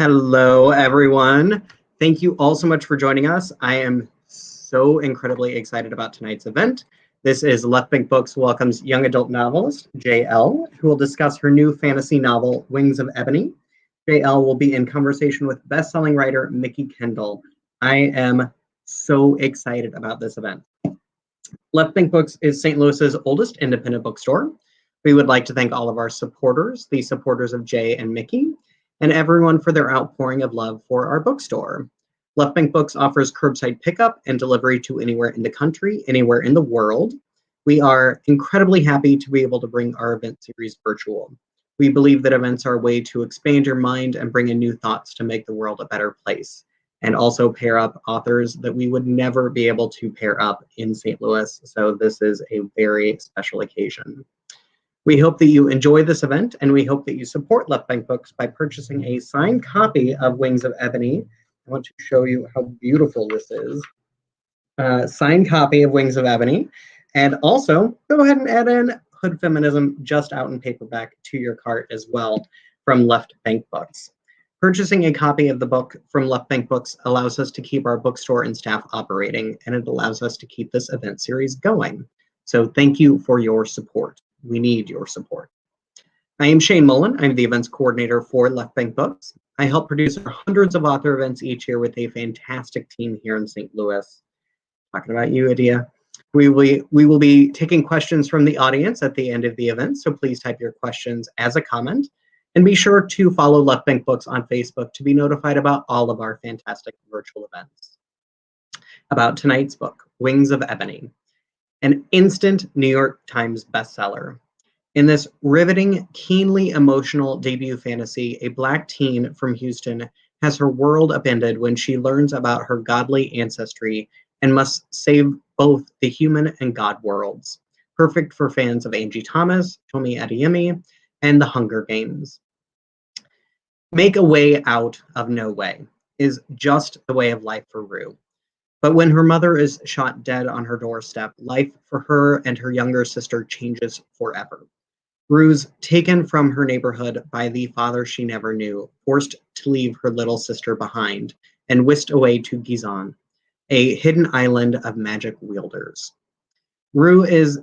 Hello, everyone. Thank you all so much for joining us. I am so incredibly excited about tonight's event. This is Left Bank Books welcomes young adult novelist Elle, who will discuss her new fantasy novel, Wings of Ebony. Elle will be in conversation with best-selling writer Mikki Kendall. I am so excited about this event. Left Bank Books is St. Louis's oldest independent bookstore. We would like to thank all of our supporters, the supporters of Jay and Mikki, and everyone for their outpouring of love for our bookstore. Left Bank Books offers curbside pickup and delivery to anywhere in the country, anywhere in the world. We are incredibly happy to be able to bring our event series virtual. We believe that events are a way to expand your mind and bring in new thoughts to make the world a better place, and also pair up authors that we would never be able to pair up in St. Louis. So this is a very special occasion. We hope that you enjoy this event, and we hope that you support Left Bank Books by purchasing a signed copy of Wings of Ebony. I want to show you how beautiful this is. Signed copy of Wings of Ebony. And also, go ahead and add in Hood Feminism just out in paperback to your cart as well from Left Bank Books. Purchasing a copy of the book from Left Bank Books allows us to keep our bookstore and staff operating, and it allows us to keep this event series going. So thank you for your support. We need your support. I am Shane Mullen. I'm the events coordinator for Left Bank Books. I help produce hundreds of author events each year with a fantastic team here in St. Louis. Talking about you, Adia. We will be taking questions from the audience at the end of the event, so please type your questions as a comment. And be sure to follow Left Bank Books on Facebook to be notified about all of our fantastic virtual events. About tonight's book, Wings of Ebony, an instant New York Times bestseller. In this riveting, keenly emotional debut fantasy, a Black teen from Houston has her world upended when she learns about her godly ancestry and must save both the human and God worlds. Perfect for fans of Angie Thomas, Tomi Adeyemi, and The Hunger Games. Make a way out of no way is just the way of life for Rue. But when her mother is shot dead on her doorstep, life for her and her younger sister changes forever. Rue's taken from her neighborhood by the father she never knew, forced to leave her little sister behind, and whisked away to Gizon, a hidden island of magic wielders. Rue is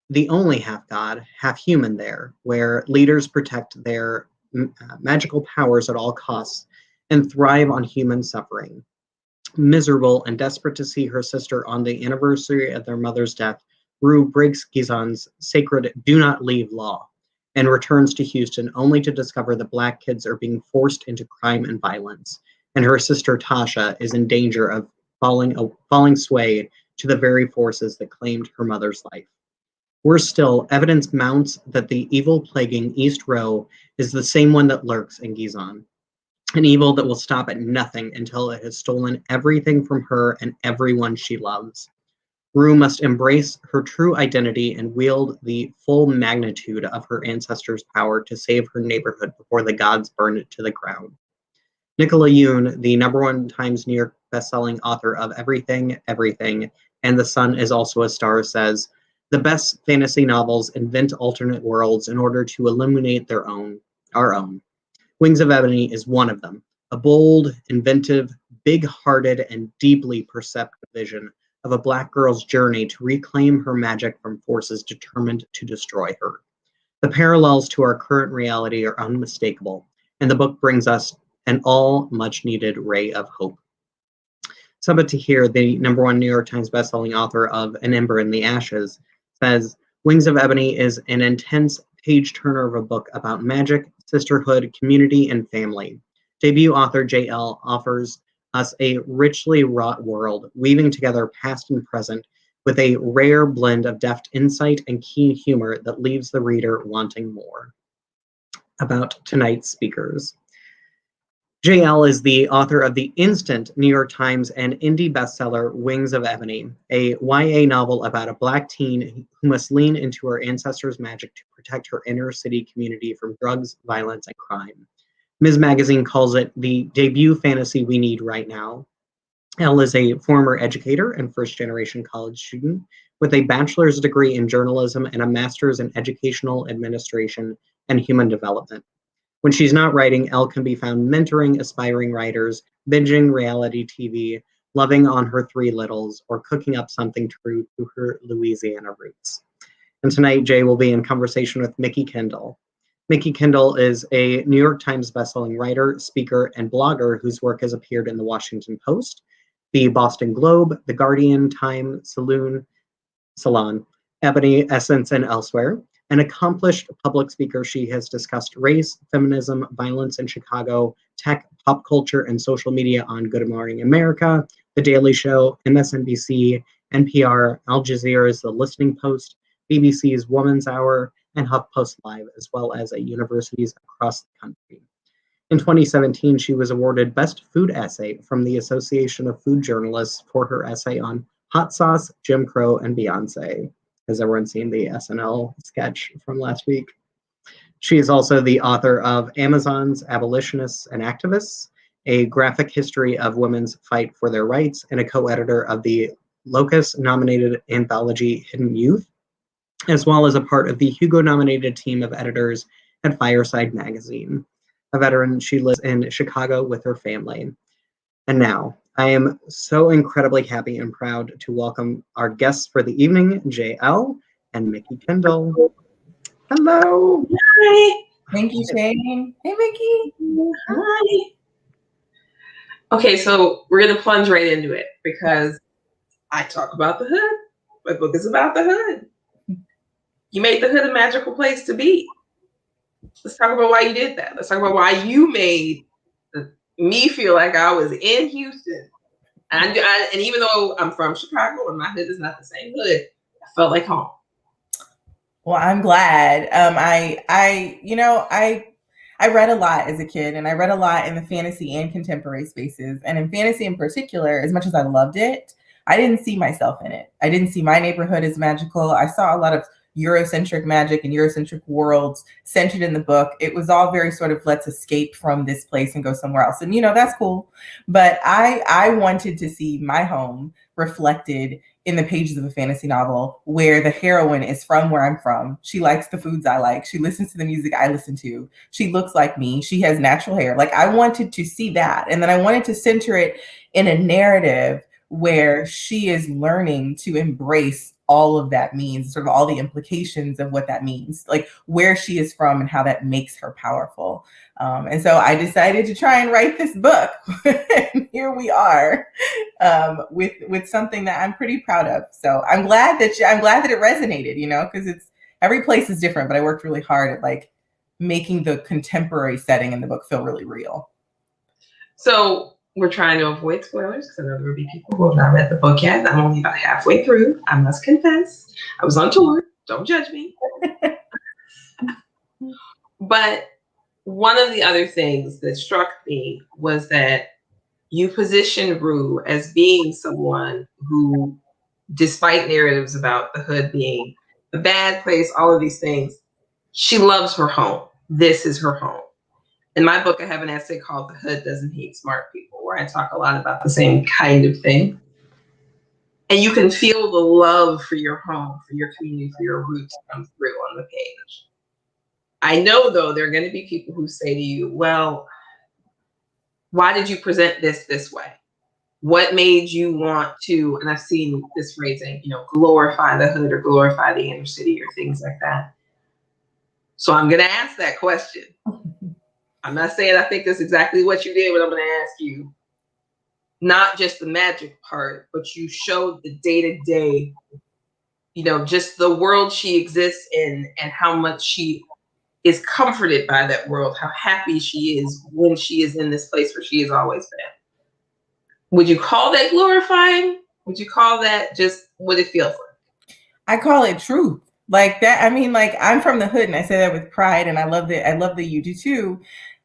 the only half-god, half-human there, where leaders protect their magical powers at all costs and thrive on human suffering. Miserable and desperate to see her sister on the anniversary of their mother's death, Rue breaks Gizon's sacred do not leave law and returns to Houston only to discover that Black kids are being forced into crime and violence, and her sister Tasha is in danger of falling sway to the very forces that claimed her mother's life. Worse still, evidence mounts that the evil plaguing East Row is the same one that lurks in Gizon. An evil that will stop at nothing until it has stolen everything from her and everyone she loves. Rue must embrace her true identity and wield the full magnitude of her ancestors' power to save her neighborhood before the gods burn it to the ground. Nicola Yoon, the #1 Times New York bestselling author of Everything, Everything, and The Sun is Also a Star, says, the best fantasy novels invent alternate worlds in order to illuminate our own. Wings of Ebony is one of them, a bold, inventive, big-hearted, and deeply perceptive vision of a Black girl's journey to reclaim her magic from forces determined to destroy her. The parallels to our current reality are unmistakable, and the book brings us an all much-needed ray of hope. Sabaa Tahir, the #1 New York Times bestselling author of An Ember in the Ashes, says, Wings of Ebony is an intense page-turner of a book about magic, sisterhood, community, and family. Debut author Elle offers us a richly wrought world, weaving together past and present with a rare blend of deft insight and keen humor that leaves the reader wanting more. About tonight's speakers. Elle is the author of the instant New York Times and indie bestseller Wings of Ebony, a YA novel about a Black teen who must lean into her ancestors' magic to protect her inner city community from drugs, violence, and crime. Ms. Magazine calls it the debut fantasy we need right now. Elle is a former educator and first-generation college student with a bachelor's degree in journalism and a master's in educational administration and human development. When she's not writing, Elle can be found mentoring aspiring writers, binging reality TV, loving on her three littles, or cooking up something true to her Louisiana roots. And tonight, Jay will be in conversation with Mikki Kendall. Mikki Kendall is a New York Times bestselling writer, speaker, and blogger whose work has appeared in the Washington Post, the Boston Globe, the Guardian, Time, Salon, Ebony, Essence, and elsewhere. An accomplished public speaker, she has discussed race, feminism, violence in Chicago, tech, pop culture, and social media on Good Morning America, The Daily Show, MSNBC, NPR, Al Jazeera's The Listening Post, BBC's Woman's Hour, and HuffPost Live, as well as at universities across the country. In 2017, she was awarded Best Food Essay from the Association of Food Journalists for her essay on hot sauce, Jim Crow, and Beyonce. Has everyone seen the SNL sketch from last week? She is also the author of Amazon's Abolitionists and Activists, a graphic history of women's fight for their rights, and a co-editor of the Locus-nominated anthology Hidden Youth, as well as a part of the Hugo-nominated team of editors at Fireside Magazine. A veteran, she lives in Chicago with her family. And now, I am so incredibly happy and proud to welcome our guests for the evening, Elle and Mikki Kendall. Hello. Hi. Thank you, Shane. Hey, Mikki. Hi. Okay, so we're going to plunge right into it because I talk about the hood. My book is about the hood. You made the hood a magical place to be. Let's talk about why you did that. Let's talk about why you made me feel like I was in Houston. And even though I'm from Chicago and my hood is not the same hood, I felt like home. Well, I'm glad. I read a lot as a kid, and I read a lot in the fantasy and contemporary spaces. And in fantasy in particular, as much as I loved it, I didn't see myself in it. I didn't see my neighborhood as magical. I saw a lot of Eurocentric magic and Eurocentric worlds centered in the book. It was all very sort of, let's escape from this place and go somewhere else. And, that's cool. But I wanted to see my home reflected in the pages of a fantasy novel where the heroine is from where I'm from. She likes the foods I like. She listens to the music I listen to. She looks like me. She has natural hair. Like, I wanted to see that. And then I wanted to center it in a narrative where she is learning to embrace all of that means, sort of all the implications of what that means, like where she is from and how that makes her powerful. And so I decided to try and write this book. And here we are with something that I'm pretty proud of. So I'm glad that it resonated, because it's every place is different, but I worked really hard at like making the contemporary setting in the book feel really real. So we're trying to avoid spoilers because I know there will be people who have not read the book yet. I'm only about halfway through. I must confess. I was on tour. Don't judge me. But one of the other things that struck me was that you positioned Rue as being someone who, despite narratives about the hood being a bad place, all of these things, she loves her home. This is her home. In my book, I have an essay called The Hood Doesn't Hate Smart People, where I talk a lot about the same kind of thing. And you can feel the love for your home, for your community, for your roots come through on the page. I know, though, there are going to be people who say to you, well, why did you present this way? What made you want to, and I've seen this phrasing, glorify the hood or glorify the inner city or things like that. So I'm going to ask that question. I'm not saying I think that's exactly what you did, but I'm going to ask you, not just the magic part, but you showed the day-to-day, just the world she exists in and how much she is comforted by that world, how happy she is when she is in this place where she has always been. Would you call that glorifying? Would you call that just what it feels like? I call it truth. Like that. I mean, like, I'm from the hood and I say that with pride, and I love that you do too.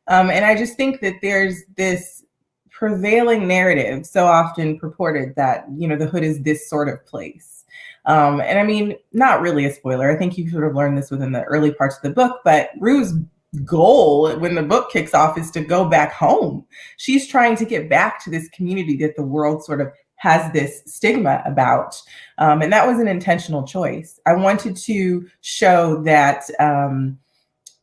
And I just think that there's this prevailing narrative so often purported that, the hood is this sort of place. And I mean, not really a spoiler. I think you sort of learned this within the early parts of the book, but Rue's goal when the book kicks off is to go back home. She's trying to get back to this community that the world sort of has this stigma about. And that was an intentional choice. I wanted to show that,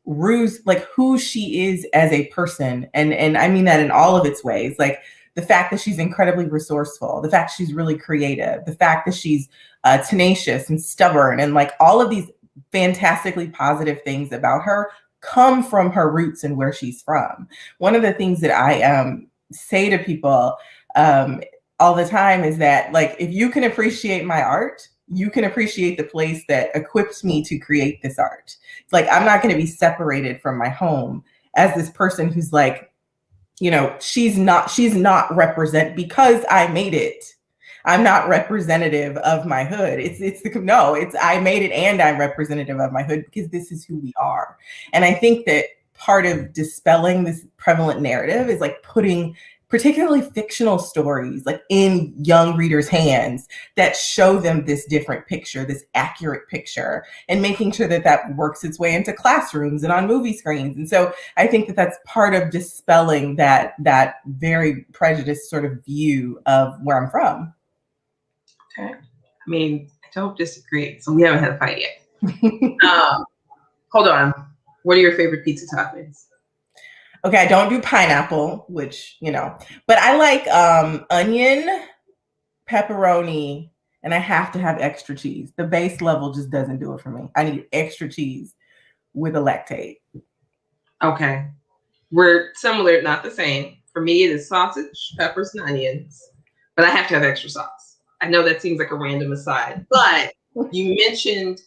Rue's, like, who she is as a person. And I mean that in all of its ways. Like, the fact that she's incredibly resourceful, the fact she's really creative, the fact that she's tenacious and stubborn, and like all of these fantastically positive things about her come from her roots and where she's from. One of the things that I say to people all the time is that, like, if you can appreciate my art, you can appreciate the place that equipped me to create this art. It's like, I'm not going to be separated from my home as this person who's like, you know, she's not because I made it. I'm not representative of my hood. It's I made it and I'm representative of my hood because this is who we are. And I think that part of dispelling this prevalent narrative is like putting particularly fictional stories like in young readers' hands that show them this different picture, this accurate picture, and making sure that that works its way into classrooms and on movie screens. And so I think that that's part of dispelling that very prejudiced sort of view of where I'm from. Okay. I mean, I don't disagree. So we haven't had a fight yet. Hold on. What are your favorite pizza toppings? Okay, I don't do pineapple, which, you know, but I like onion, pepperoni, and I have to have extra cheese. The base level just doesn't do it for me. I need extra cheese with a lactate. Okay. We're similar, not the same. For me, it is sausage, peppers, and onions, but I have to have extra sauce. I know that seems like a random aside, but you mentioned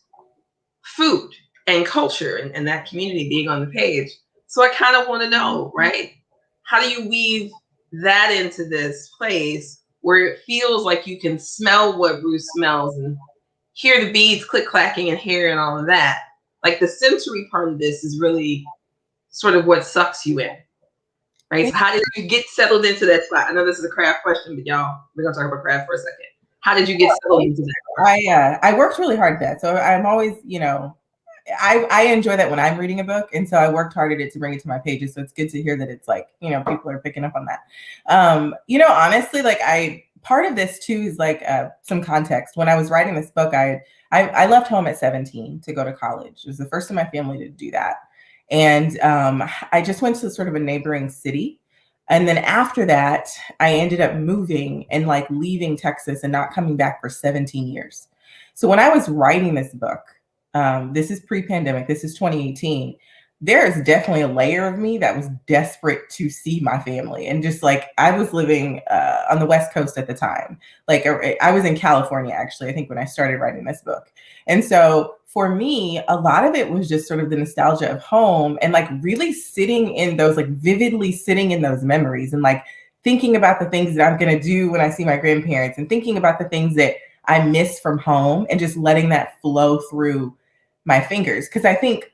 food and culture and that community being on the page. So I kind of want to know, right? How do you weave that into this place where it feels like you can smell what Rue smells and hear the beads click clacking in hair and all of that? Like, the sensory part of this is really sort of what sucks you in, right? So how did you get settled into that spot? I know this is a craft question, but y'all, we're gonna talk about craft for a second. How did you get settled into that? I worked really hard at that. So I'm always, you know, I enjoy that when I'm reading a book. And so I worked hard at it to bring it to my pages. So it's good to hear that it's like, you know, people are picking up on that. You know, honestly, like part of this too is like some context. When I was writing this book, I left home at 17 to go to college. It was the first in my family to do that. And I just went to sort of a neighboring city. And then after that, I ended up moving and like leaving Texas and not coming back for 17 years. So when I was writing this book, this is pre-pandemic, this is 2018, there is definitely a layer of me that was desperate to see my family. And just like, I was living on the West Coast at the time. Like, I was in California, actually, I think, when I started writing this book. And so for me, a lot of it was just sort of the nostalgia of home and like really sitting in those, like vividly sitting in those memories and like thinking about the things that I'm going to do when I see my grandparents and thinking about the things that I miss from home and just letting that flow through my fingers. Because I think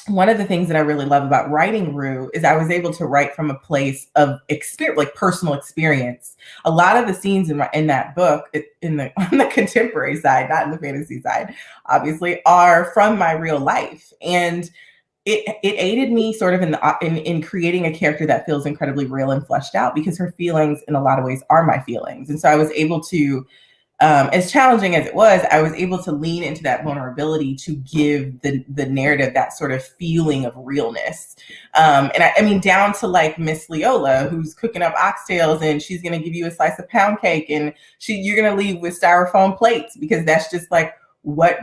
one of the things that I really love about writing Rue is I was able to write from a place of experience, like personal experience. A lot of the scenes in that book, on the contemporary side, not in the fantasy side, obviously, are from my real life. And it aided me sort of in creating a character that feels incredibly real and fleshed out, because her feelings in a lot of ways are my feelings. And so I was able to, as challenging as it was, I was able to lean into that vulnerability to give the narrative that sort of feeling of realness. And I mean, down to like Miss Leola, who's cooking up oxtails and she's going to give you a slice of pound cake and you're going to leave with styrofoam plates, because that's just like what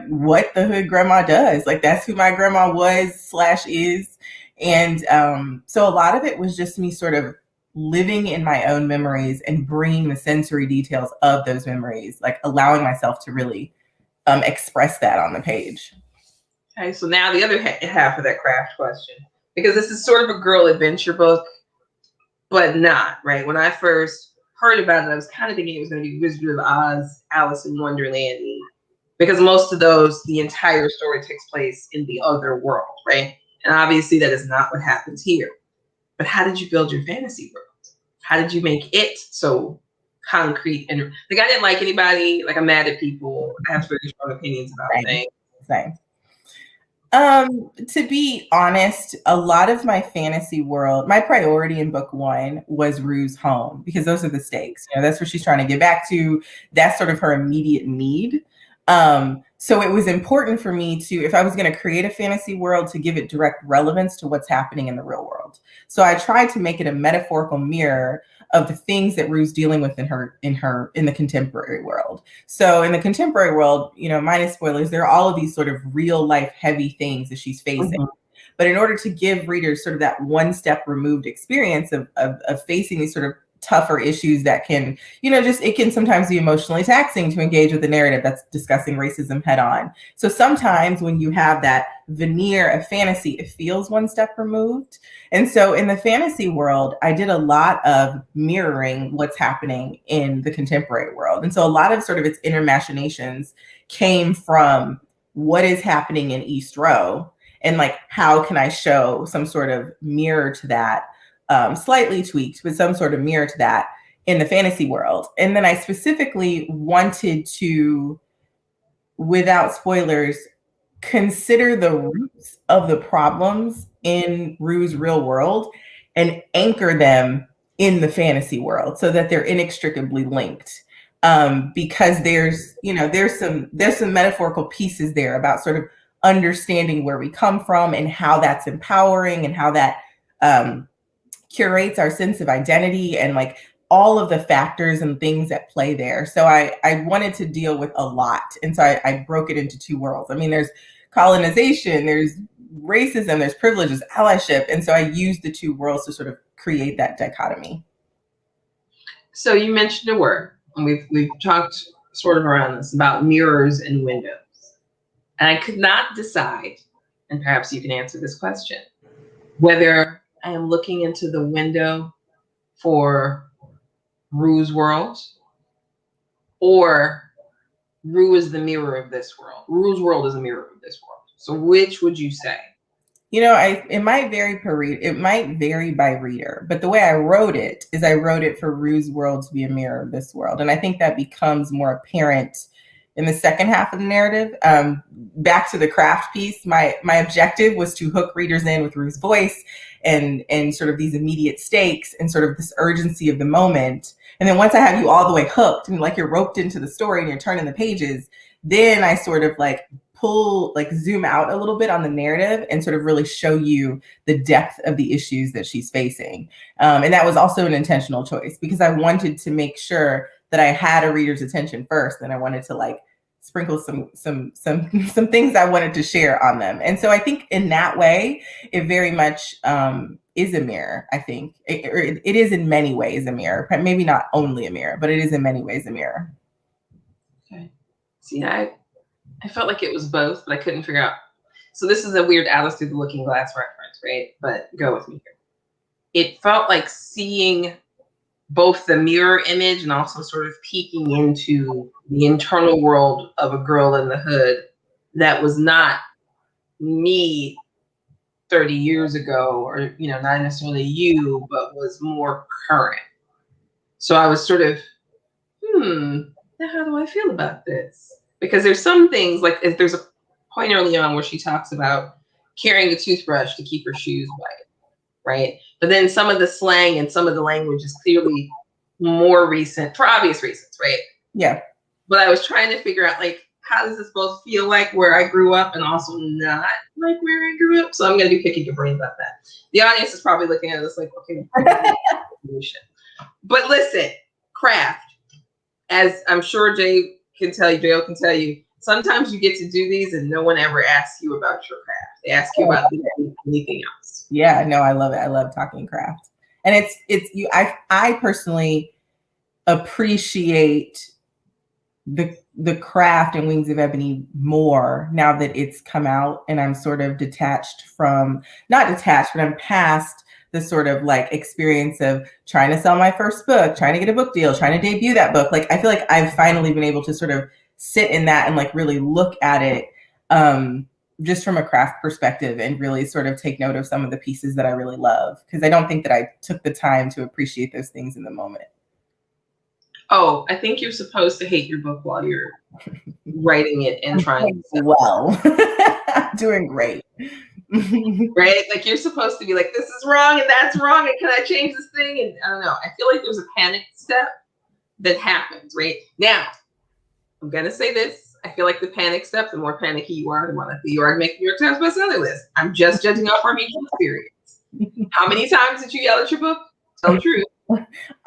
the hood grandma does. Like, that's who my grandma was / is. And so a lot of it was just me sort of living in my own memories and bringing the sensory details of those memories, like allowing myself to really express that on the page. Okay, so now the other half of that craft question, because this is sort of a girl adventure book, but not, right? When I first heard about it, I was kind of thinking it was going to be Wizard of Oz, Alice in Wonderland, because most of those, the entire story takes place in the other world, right? And obviously that is not what happens here. But how did you build your fantasy world? How did you make it so concrete? And like, I didn't like anybody. Like, I'm mad at people. I have very strong opinions about things. Same. To be honest, a lot of my fantasy world, my priority in book one was Rue's home, because those are the stakes. You know, that's what she's trying to get back to. That's sort of her immediate need. So it was important for me to, if I was going to create a fantasy world, to give it direct relevance to what's happening in the real world. So I tried to make it a metaphorical mirror of the things that Rue's dealing with in the contemporary world. So in the contemporary world, minus spoilers, there are all of these sort of real life heavy things that she's facing. Mm-hmm. But in order to give readers sort of that one step removed experience of facing these sort of tougher issues that can, it can sometimes be emotionally taxing to engage with a narrative that's discussing racism head on. So sometimes when you have that veneer of fantasy, it feels one step removed. And so in the fantasy world, I did a lot of mirroring what's happening in the contemporary world. And so a lot of sort of its inner machinations came from what is happening in East Row, and like, how can I show some sort of mirror to that, slightly tweaked, but some sort of mirror to that in the fantasy world. And then I specifically wanted to, without spoilers, consider the roots of the problems in Rue's real world and anchor them in the fantasy world so that they're inextricably linked. Because there's some metaphorical pieces there about sort of understanding where we come from and how that's empowering and how that curates our sense of identity and like all of the factors and things at play there. So I wanted to deal with a lot. And so I broke it into two worlds. I mean, there's colonization, there's racism, there's privileges, allyship. And so I used the two worlds to sort of create that dichotomy. So you mentioned a word, and we've talked sort of around this about mirrors and windows. And I could not decide, and perhaps you can answer this question, whether I am looking into the window for Rue's world, or Rue is the mirror of this world. Rue's world is a mirror of this world. So which would you say? It might vary by reader, but the way I wrote it is I wrote it for Rue's world to be a mirror of this world. And I think that becomes more apparent in the second half of the narrative. Back to the craft piece, my objective was to hook readers in with Rue's voice and sort of these immediate stakes and sort of this urgency of the moment. And then once I have you all the way hooked and like you're roped into the story and you're turning the pages, then I sort of like zoom out a little bit on the narrative and sort of really show you the depth of the issues that she's facing. And that was also an intentional choice because I wanted to make sure that I had a reader's attention first, and I wanted to like sprinkle some things I wanted to share on them. And so I think in that way, it very much is a mirror. I think it is in many ways a mirror, maybe not only a mirror, but it is in many ways a mirror. Okay. See, I felt like it was both, but I couldn't figure out. So this is a weird Alice Through the Looking Glass reference, right? But go with me here. It felt like seeing both the mirror image and also sort of peeking into the internal world of a girl in the hood that was not me 30 years ago, or, not necessarily you, but was more current. So I was sort of, now how do I feel about this? Because there's some things, like if there's a point early on where she talks about carrying a toothbrush to keep her shoes white, right? But then some of the slang and some of the language is clearly more recent for obvious reasons, right? Yeah. But I was trying to figure out, like, how does this both feel like where I grew up and also not like where I grew up? So I'm going to be picking your brains about that. The audience is probably looking at this like, okay, but listen, craft, as I'm sure Jay can tell you, sometimes you get to do these and no one ever asks you about your craft. They ask you about anything else. Yeah, no, I love it. I love talking craft. And I personally appreciate the craft in Wings of Ebony more now that it's come out and I'm sort of I'm past the sort of like experience of trying to sell my first book, trying to get a book deal, trying to debut that book. Like, I feel like I've finally been able to sort of sit in that and like really look at it just from a craft perspective and really sort of take note of some of the pieces that I really love. Because I don't think that I took the time to appreciate those things in the moment. Oh, I think you're supposed to hate your book while you're writing it and trying to well. Doing great. Right? Like, you're supposed to be like, this is wrong and that's wrong and can I change this thing? And I don't know. I feel like there's a panic step that happens, right? Now, I'm going to say this. I feel like the panic step, the more panicky you are, the more likely you are to make New York Times bestseller list. I'm just judging off our mutual experience. How many times did you yell at your book? Tell the truth.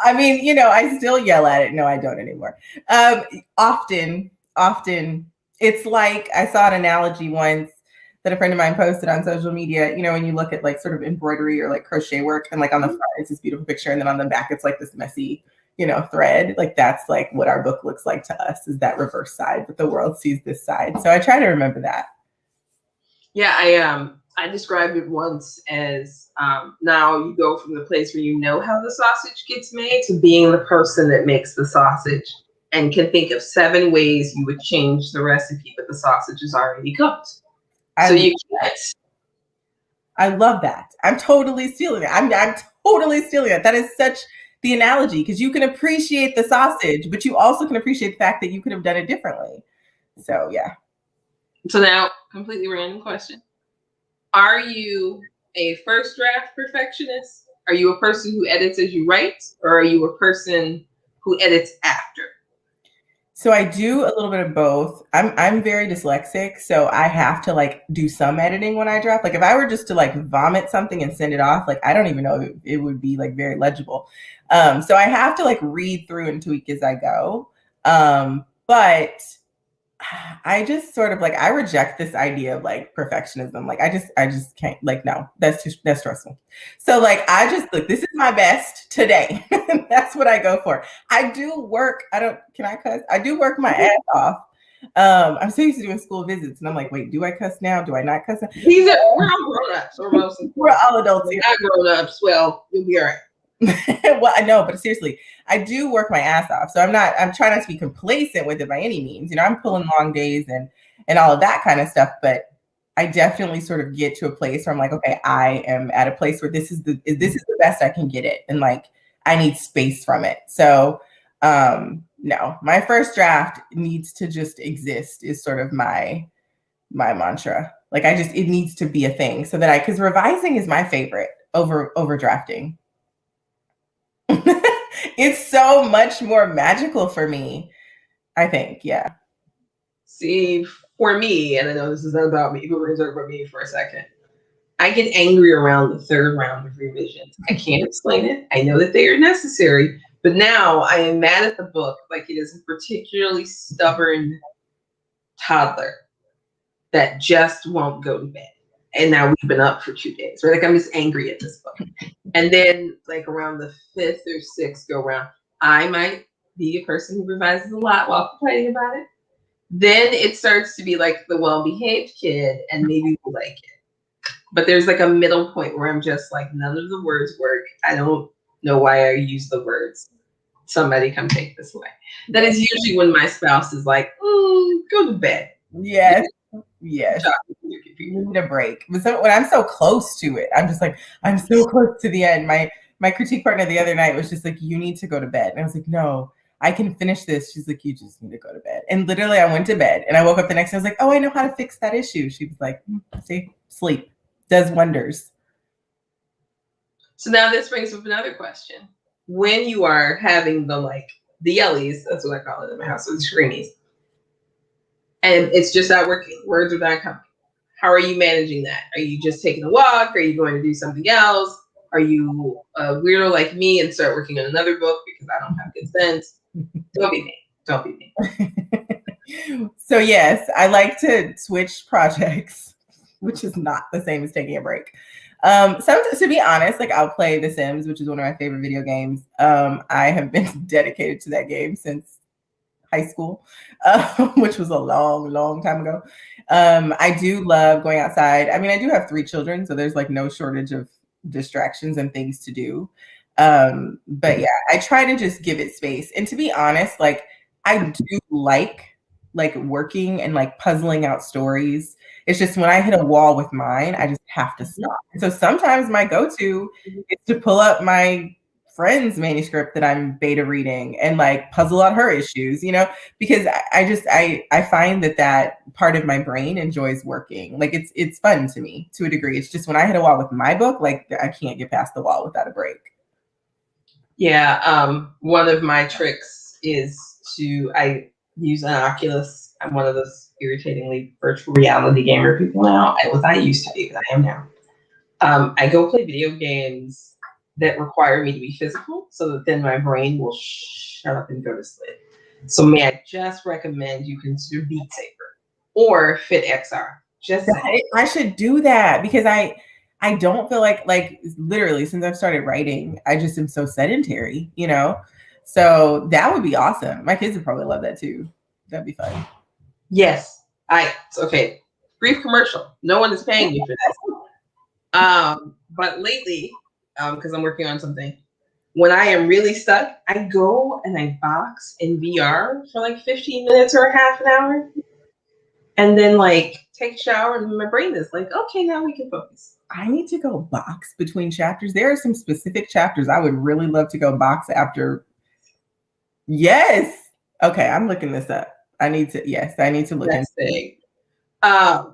I mean, you know, I still yell at it. No, I don't anymore. Often. It's like I saw an analogy once that a friend of mine posted on social media. You know, when you look at like sort of embroidery or like crochet work, and like on the front it's this beautiful picture, and then on the back it's like this messy, you know, thread. Like that's like what our book looks like to us, is that reverse side, but the world sees this side. So I try to remember that. Yeah, I described it once as now you go from the place where you know how the sausage gets made to being the person that makes the sausage and can think of 7 ways you would change the recipe, but the sausage is already cooked. So you can't. I love that. I'm totally stealing it. I'm totally stealing it. That is such the analogy, because you can appreciate the sausage, but you also can appreciate the fact that you could have done it differently. So yeah. So now, completely random question. Are you a first draft perfectionist? Are you a person who edits as you write? Or are you a person who edits after? So I do a little bit of both. I'm very dyslexic, so I have to like do some editing when I draft. Like if I were just to like vomit something and send it off, like I don't even know if it would be like very legible. So I have to like read through and tweak as I go. But I just sort of like, I reject this idea of like perfectionism. Like I just can't, like, no, that's stressful. So like, I just look, this is my best today. That's what I go for. I do work. Can I cuss? I do work my ass off. I'm so used to doing school visits and I'm like, wait, do I cuss now? Do I not cuss now? We're all grown-ups. We're all adults here. Not grown-ups. Well, you'll be all right. Well, I know, but seriously, I do work my ass off. So I'm trying not to be complacent with it by any means. You know, I'm pulling long days and all of that kind of stuff. But I definitely sort of get to a place where I'm like, okay, I am at a place where this is the best I can get it. And like, I need space from it. So no, my first draft needs to just exist is sort of my mantra. Like it needs to be a thing so that because revising is my favorite over drafting. It's so much more magical for me, I think. Yeah. See, for me, and I know this is not about me, but we're going to talk about me for a second. I get angry around the 3rd round of revisions. I can't explain it. I know that they are necessary, but now I am mad at the book like it is a particularly stubborn toddler that just won't go to bed. And now we've been up for 2 days, right? Like I'm just angry at this book. And then like around the 5th or 6th go round, I might be a person who revises a lot while complaining about it. Then it starts to be like the well-behaved kid and maybe we'll like it. But there's like a middle point where I'm just like, none of the words work. I don't know why I use the words. Somebody come take this away. That is usually when my spouse is like, go to bed. Yes. Yes. You need a break. But when I'm so close to it, I'm just like, I'm so close to the end. My critique partner the other night was just like, you need to go to bed. And I was like, no, I can finish this. She's like, you just need to go to bed. And literally I went to bed and I woke up the next day. I was like, oh, I know how to fix that issue. She was like, see, sleep does wonders. So now this brings up another question. When you are having the yellies, that's what I call it in my house, or the screamies, and it's just not working, words are not coming, how are you managing that? Are you just taking a walk? Are you going to do something else? Are you a weirdo like me and start working on another book because I don't have good sense? Don't be me. Don't be me. So yes, I like to switch projects, which is not the same as taking a break. To be honest, like I'll play The Sims, which is one of my favorite video games. I have been dedicated to that game since high school, which was a long, long time ago. I do love going outside. I mean, I do have 3 children, so there's like no shortage of distractions and things to do. But yeah, I try to just give it space. And to be honest, like I do like working and like puzzling out stories. It's just when I hit a wall with mine, I just have to stop. And so sometimes my go-to is to pull up my friend's manuscript that I'm beta reading and like puzzle out her issues, you know, because I find that part of my brain enjoys working. Like it's fun to me to a degree. It's just when I hit a wall with my book, like I can't get past the wall without a break. Yeah. One of my tricks is I use an Oculus I'm one of those irritatingly virtual reality gamer people now. I used to be, but I am now. I go play video games that require me to be physical so that then my brain will shut up and go to sleep. So may I just recommend you consider Beat Saber or Fit XR. I should do that because I don't feel like literally since I've started writing, I just am so sedentary, you know? So that would be awesome. My kids would probably love that too. That'd be fun. Yes. Okay. Brief commercial. No one is paying me for this. But lately, because I'm working on something, when I am really stuck, I go and I box in VR for like 15 minutes or a half an hour. And then like take a shower and my brain is like, okay, now we can focus. I need to go box between chapters. There are some specific chapters I would really love to go box after. Yes. Okay, I'm looking this up. I need to look into it. I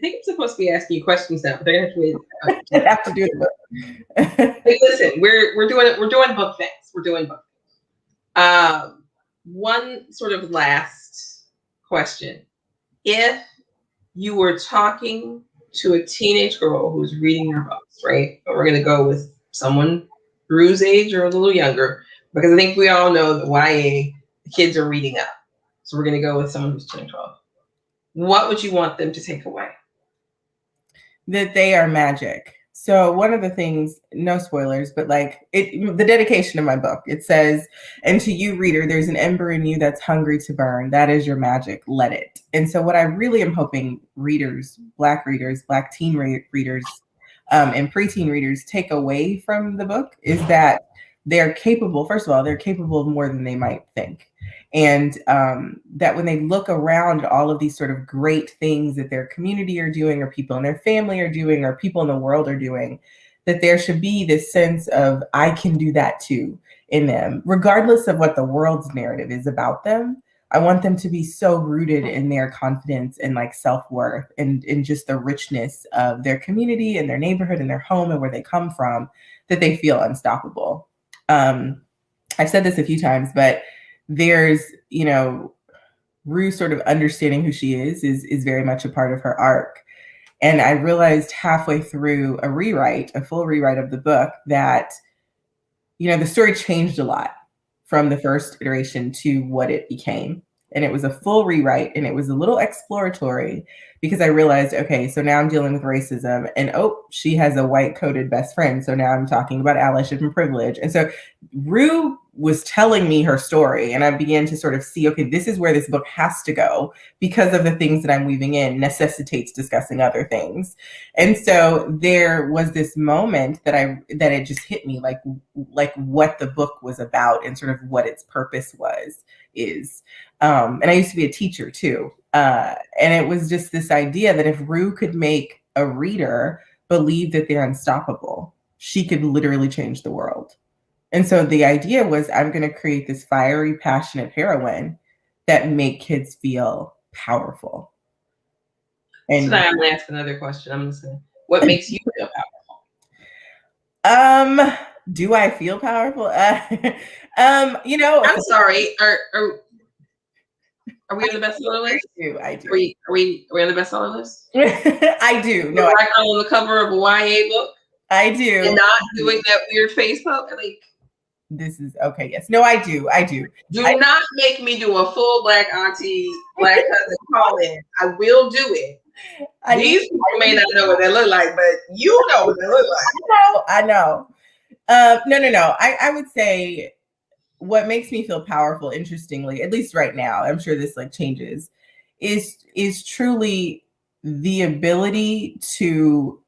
think I'm supposed to be asking you questions now, but they're gonna have to wait. I have to do it. Hey, listen, we're doing book things. We're doing book things. One sort of last question. If you were talking to a teenage girl who's reading your books, right? But we're going to go with someone Rue's age or a little younger, because I think we all know that YA, the kids are reading up. So we're going to go with someone who's 10 or 12. What would you want them to take away? That they are magic. So one of the things, no spoilers, but the dedication of my book, it says, and to you reader, there's an ember in you that's hungry to burn. That is your magic. Let it. And so what I really am hoping readers, Black teen readers, and preteen readers take away from the book is that they're capable. First of all, they're capable of more than they might think. And that when they look around at all of these sort of great things that their community are doing or people in their family are doing or people in the world are doing, that there should be this sense of, I can do that too in them, regardless of what the world's narrative is about them. I want them to be so rooted in their confidence and self-worth and in just the richness of their community and their neighborhood and their home and where they come from, that they feel unstoppable. I've said this a few times, but there's, Rue sort of understanding who she is very much a part of her arc. And I realized halfway through a full rewrite of the book that, the story changed a lot from the first iteration to what it became. And it was a full rewrite and it was a little exploratory because I realized, okay, so now I'm dealing with racism and she has a white coded best friend. So now I'm talking about allyship and privilege. And so Rue was telling me her story and I began to sort of see, okay, this is where this book has to go because of the things that I'm weaving in necessitates discussing other things. And so there was this moment that it just hit me like what the book was about and sort of what its purpose is. And I used to be a teacher too. And it was just this idea that if Rue could make a reader believe that they're unstoppable, she could literally change the world. And so the idea was, I'm going to create this fiery, passionate heroine that make kids feel powerful. And so now I'm going to ask another question. I'm just saying, what makes you feel powerful? Do I feel powerful? I'm sorry. Are we on the bestseller list? I do. Are we on the bestseller list? I do. No, I on the cover of a YA book. I do. And not doing that weird face poke. This is okay. Yes. No, I do. Do not make me do a full black auntie, black cousin call in. I will do it. These people may not know what they look like, but you know what they look like. I know. No. I would say what makes me feel powerful, interestingly, at least right now, I'm sure this changes, is truly the ability to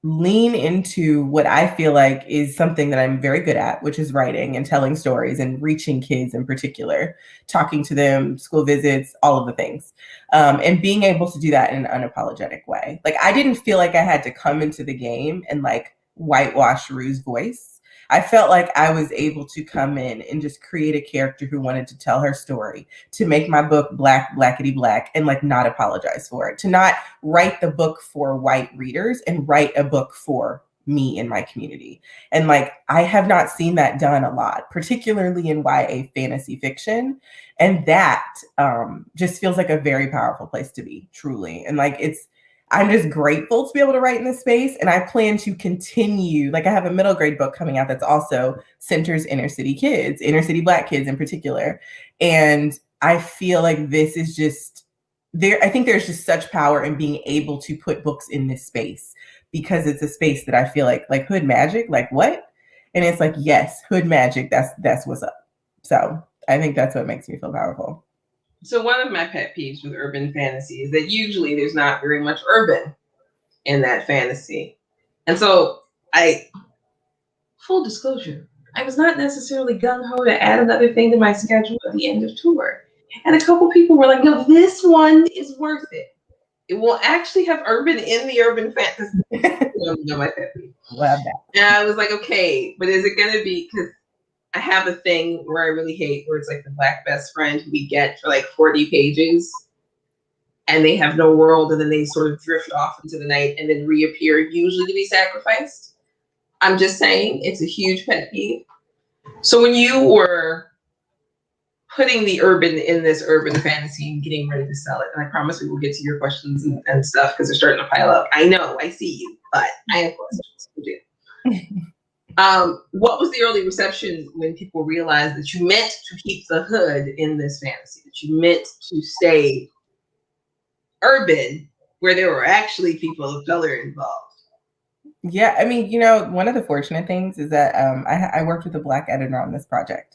lean into what I feel like is something that I'm very good at, which is writing and telling stories and reaching kids in particular, talking to them, school visits, all of the things, and being able to do that in an unapologetic way. I didn't feel like I had to come into the game and whitewash Rue's voice. I felt like I was able to come in and just create a character who wanted to tell her story, to make my book blackety black and not apologize for it, to not write the book for white readers and write a book for me in my community. And like, I have not seen that done a lot, particularly in YA fantasy fiction. And that just feels like a very powerful place to be, truly. And like, I'm just grateful to be able to write in this space. And I plan to continue. Like, I have a middle grade book coming out that's also centers inner city kids, inner city Black kids in particular. And I feel like this is just there. I think there's just such power in being able to put books in this space, because it's a space that I feel like hood magic, like what? And it's like, yes, hood magic. That's what's up. So I think that's what makes me feel powerful. So one of my pet peeves with urban fantasy is that usually there's not very much urban in that fantasy. And so full disclosure, I was not necessarily gung-ho to add another thing to my schedule at the end of tour. And a couple people were like, no, this one is worth it. It will actually have urban in the urban fantasy. No, my pet peeve. Love that. And I was like, okay, but is it going to be, because I have a thing where I really hate where it's like the Black best friend who we get for like 40 pages and they have no world, and then they sort of drift off into the night and then reappear, usually to be sacrificed. I'm just saying, it's a huge pet peeve. So when you were putting the urban in this urban fantasy and getting ready to sell it, and I promise we will get to your questions and stuff because they're starting to pile up. I know, I see you, but I have questions to do. What was the early reception when people realized that you meant to keep the hood in this fantasy, that you meant to stay urban where there were actually people of color involved? Yeah, I mean, one of the fortunate things is that I worked with a Black editor on this project.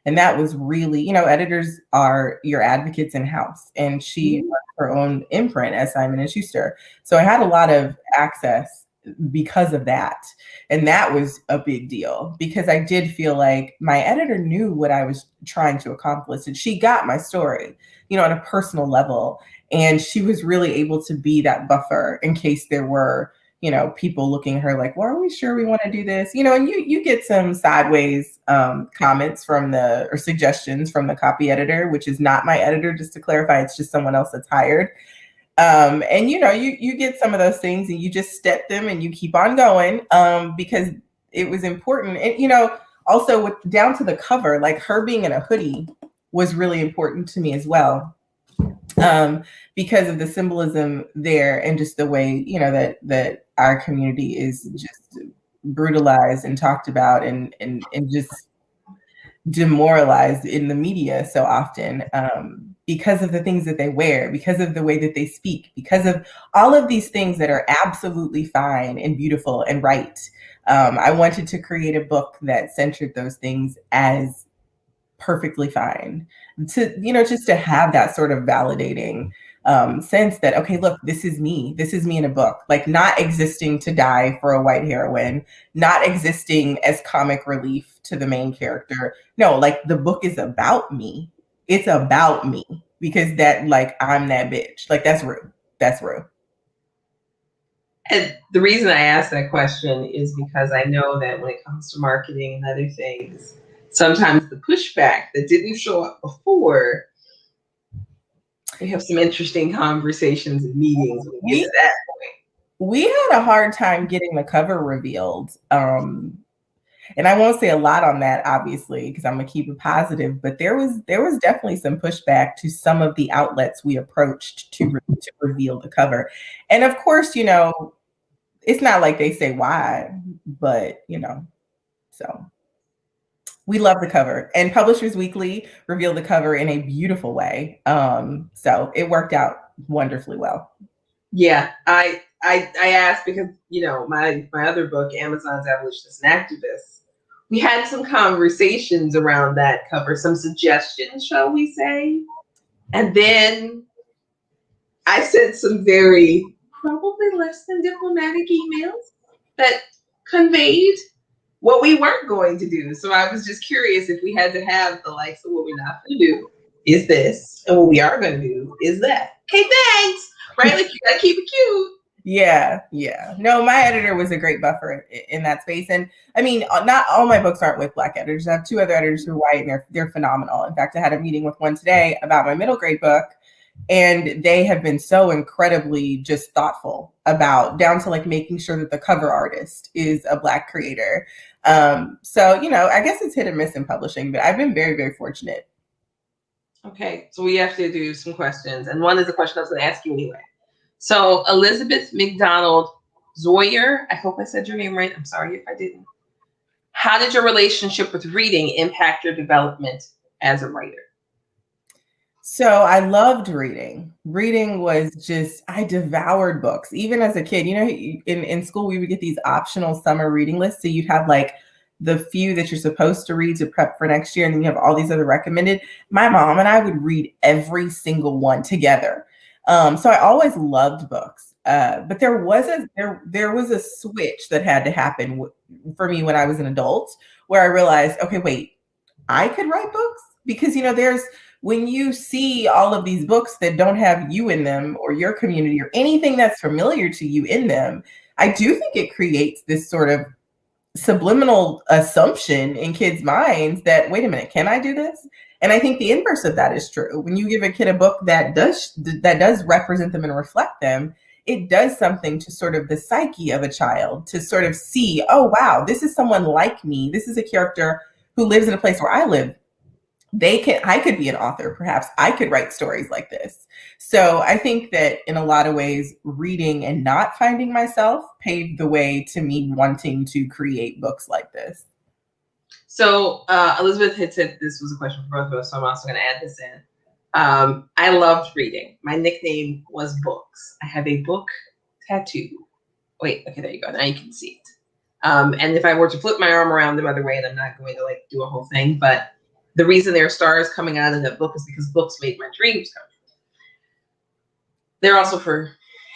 And that was really, editors are your advocates in-house. And she runs her own imprint as Simon & Schuster. So I had a lot of access because of that. And that was a big deal, because I did feel like my editor knew what I was trying to accomplish. And she got my story, on a personal level. And she was really able to be that buffer in case there were, people looking at her like, well, are we sure we want to do this? And you get some sideways comments or suggestions from the copy editor, which is not my editor, just to clarify. It's just someone else that's hired. And you get some of those things and you just step them and you keep on going because it was important. And, also down to the cover, like her being in a hoodie was really important to me as well. Because of the symbolism there and just the way, that our community is just brutalized and talked about and just demoralized in the media so often, because of the things that they wear, because of the way that they speak, because of all of these things that are absolutely fine and beautiful and right. I wanted to create a book that centered those things as perfectly fine, to just to have that sort of validating sense that, okay, look, this is me in a book, like not existing to die for a white heroine, not existing as comic relief to the main character. No, like the book is about me. It's about me, because that, like, I'm that bitch. Like, that's Rue. And the reason I asked that question is because I know that when it comes to marketing and other things, sometimes the pushback that didn't show up before, we have some interesting conversations and meetings when we get to that point. We had a hard time getting the cover revealed. And I won't say a lot on that, obviously, because I'm gonna keep it positive, but there was definitely some pushback to some of the outlets we approached to reveal the cover. And of course, it's not like they say why, but so we love the cover, and Publishers Weekly revealed the cover in a beautiful way. So it worked out wonderfully well. Yeah, I asked because my other book, Amazon's Abolitionists and Activists, we had some conversations around that cover, some suggestions, shall we say, and then I sent some very probably less than diplomatic emails that conveyed what we weren't going to do. So I was just curious if we had to have the likes of what we're not going to do is this, and what we are going to do is that. Okay, thanks. Right? Like, you got to keep it cute. Yeah. No, my editor was a great buffer in that space. And I mean, not all my books aren't with Black editors. I have two other editors who are white, and they're phenomenal. In fact, I had a meeting with one today about my middle grade book. And they have been so incredibly just thoughtful about, down to like making sure that the cover artist is a Black creator. So, you know, I guess it's hit and miss in publishing, but I've been very, very fortunate. Okay, so we have to do some questions. And one is a question I was going to ask you anyway. So Elizabeth McDonald Zoyer, I hope I said your name right. I'm sorry if I didn't. How did your relationship with reading impact your development as a writer? So I loved reading. Reading was just, I devoured books. Even as a kid, you know, in school, we would get these optional summer reading lists. So you'd have like the few that you're supposed to read to prep for next year. And then you have all these other recommended. My mom and I would read every single one together. So I always loved books. But there was a switch that had to happen for me when I was an adult, where I realized, okay, wait, I could write books? Because, you know, when you see all of these books that don't have you in them, or your community, or anything that's familiar to you in them, I do think it creates this sort of subliminal assumption in kids' minds that, wait a minute, can I do this? And I think the inverse of that is true. When you give a kid a book that does represent them and reflect them, it does something to sort of the psyche of a child, to sort of see, oh, wow, this is someone like me. This is a character who lives in a place where I live. I could be an author, perhaps I could write stories like this. So I think that in a lot of ways, reading and not finding myself paved the way to me wanting to create books like this. So Elizabeth had said this was a question for both of us, so I'm also going to add this in. I loved reading. My nickname was Books. I have a book tattoo. Wait, okay, there you go. Now you can see it. And if I were to flip my arm around the other way, and I'm not going to like do a whole thing, but the reason there are stars coming out of that book is because books made my dreams come true. They're also for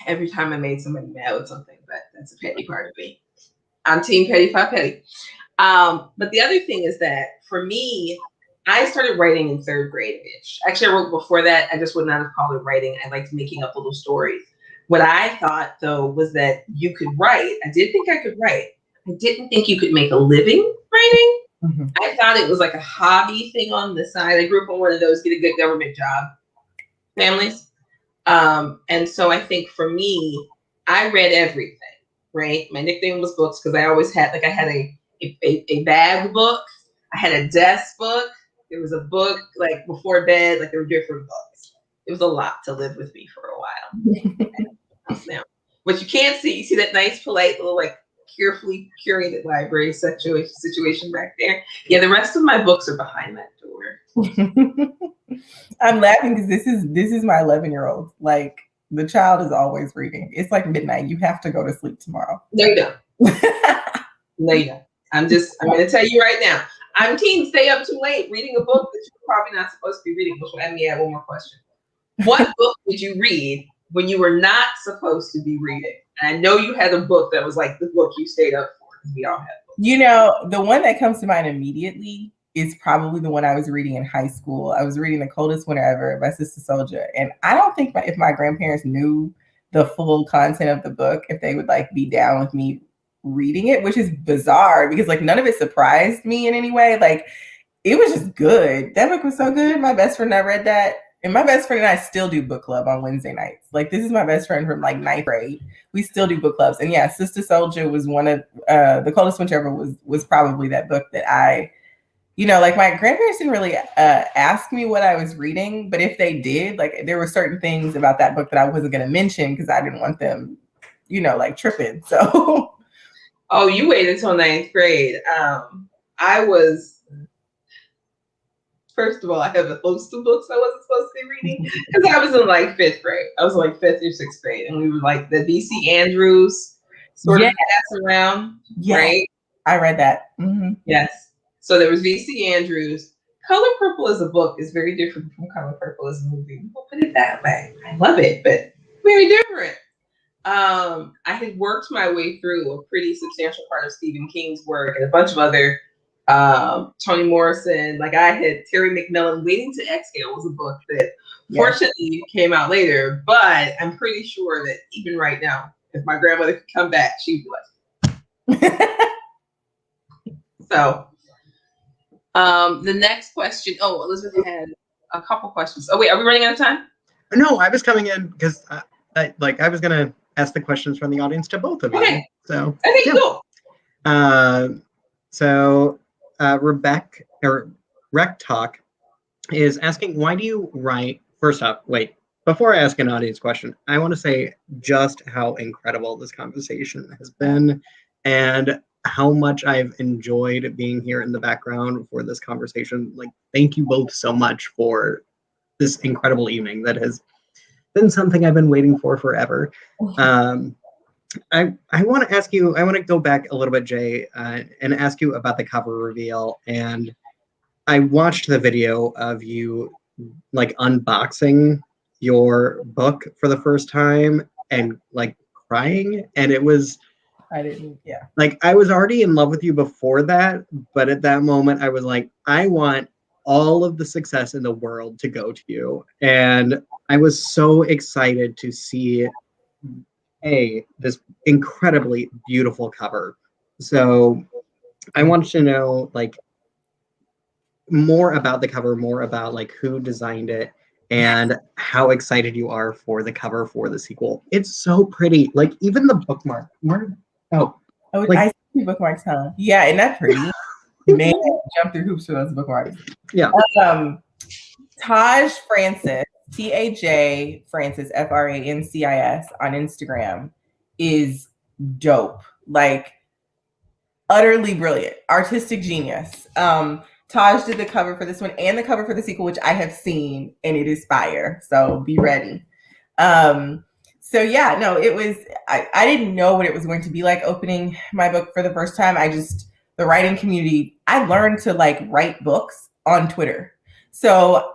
every time I made somebody mad with something, but that's a petty part of me. I'm team petty, five petty. But the other thing is that for me, I started writing in third grade-ish. Actually, I wrote before that. I just would not have called it writing. I liked making up little stories. What I thought, though, was that you could write. I did think I could write. I didn't think you could make a living writing. Mm-hmm. I thought it was like a hobby thing on the side. I grew up on one of those get a good government job families. And so I think for me, I read everything, right? My nickname was Books because I always had, like, I had a bag book. I had a desk book. There was a book, like, before bed. Like, there were different books. It was a lot to live with me for a while. Now, what you can't see, you see that nice, polite little, like, carefully curated library situation back there. Yeah, the rest of my books are behind that door. I'm laughing because this is my 11-year-old. Like, the child is always reading. It's like midnight. You have to go to sleep tomorrow. No, you don't. No, you don't. I'm going to tell you right now. I'm team stay up too late reading a book that you're probably not supposed to be reading, which will add me one more question. What book did you read when you were not supposed to be reading? And I know you had a book that was like the book you stayed up for, because we all have books. You know, the one that comes to mind immediately is probably the one I was reading in high school. I was reading The Coldest Winter Ever by Sister Souljah. And I don't think if my grandparents knew the full content of the book, if they would like be down with me reading it, which is bizarre because like none of it surprised me in any way. Like, it was just good. That book was so good. My best friend and I read that. And my best friend and I still do book club on Wednesday nights. Like, this is my best friend from like 9th grade. We still do book clubs. And yeah, Sister Souljah was one of The Coldest Winter Ever was probably that book that I, you know, like, my grandparents didn't really ask me what I was reading, but if they did, like, there were certain things about that book that I wasn't going to mention because I didn't want them, you know, like, tripping. So. Oh, you waited until 9th grade. I was. First of all, I have a host of books I wasn't supposed to be reading because I was in like 5th grade. I was like 5th or 6th grade, and we were like the V.C. Andrews sort of pass around, right? I read that. Mm-hmm. Yes. So there was V.C. Andrews. Color Purple as a book is very different from Color Purple as a movie. We'll put it that way. I love it, but very different. I had worked my way through a pretty substantial part of Stephen King's work and a bunch of other Toni Morrison. Like, I had Terry McMillan. Waiting to Exhale was a book that fortunately came out later, but I'm pretty sure that even right now, if my grandmother could come back, she'd be like. So the next question. Oh, Elizabeth had a couple questions. Oh wait, are we running out of time? No, I was coming in because I was gonna ask the questions from the audience to both of you. Okay. So I think cool. Rebecca or Rec Talk is asking, why do you write? First off, wait, before I ask an audience question, I want to say just how incredible this conversation has been and how much I've enjoyed being here in the background for this conversation. Like, thank you both so much for this incredible evening that has been something I've been waiting for forever. I want to ask you, I want to go back a little bit, Jay, and ask you about the cover reveal. And I watched the video of you like unboxing your book for the first time and like crying. And it was like, I was already in love with you before that. But at that moment, I was like, I want all of the success in the world to go to you. And I was so excited to see this incredibly beautiful cover. So I wanted to know like more about the cover, more about like who designed it and how excited you are for the cover for the sequel. It's so pretty. Like even the bookmark. I see bookmarks, huh? Yeah, isn't that pretty? Man, jump through hoops for those bookmarks. Yeah. Taj Francis, TAJ Francis, FRANCIS on Instagram is dope. Like utterly brilliant, artistic genius. Taj did the cover for this one and the cover for the sequel, which I have seen, and it is fire. So be ready. So yeah, no, it was, I didn't know what it was going to be like opening my book for the first time. The writing community, I learned to like write books on Twitter. So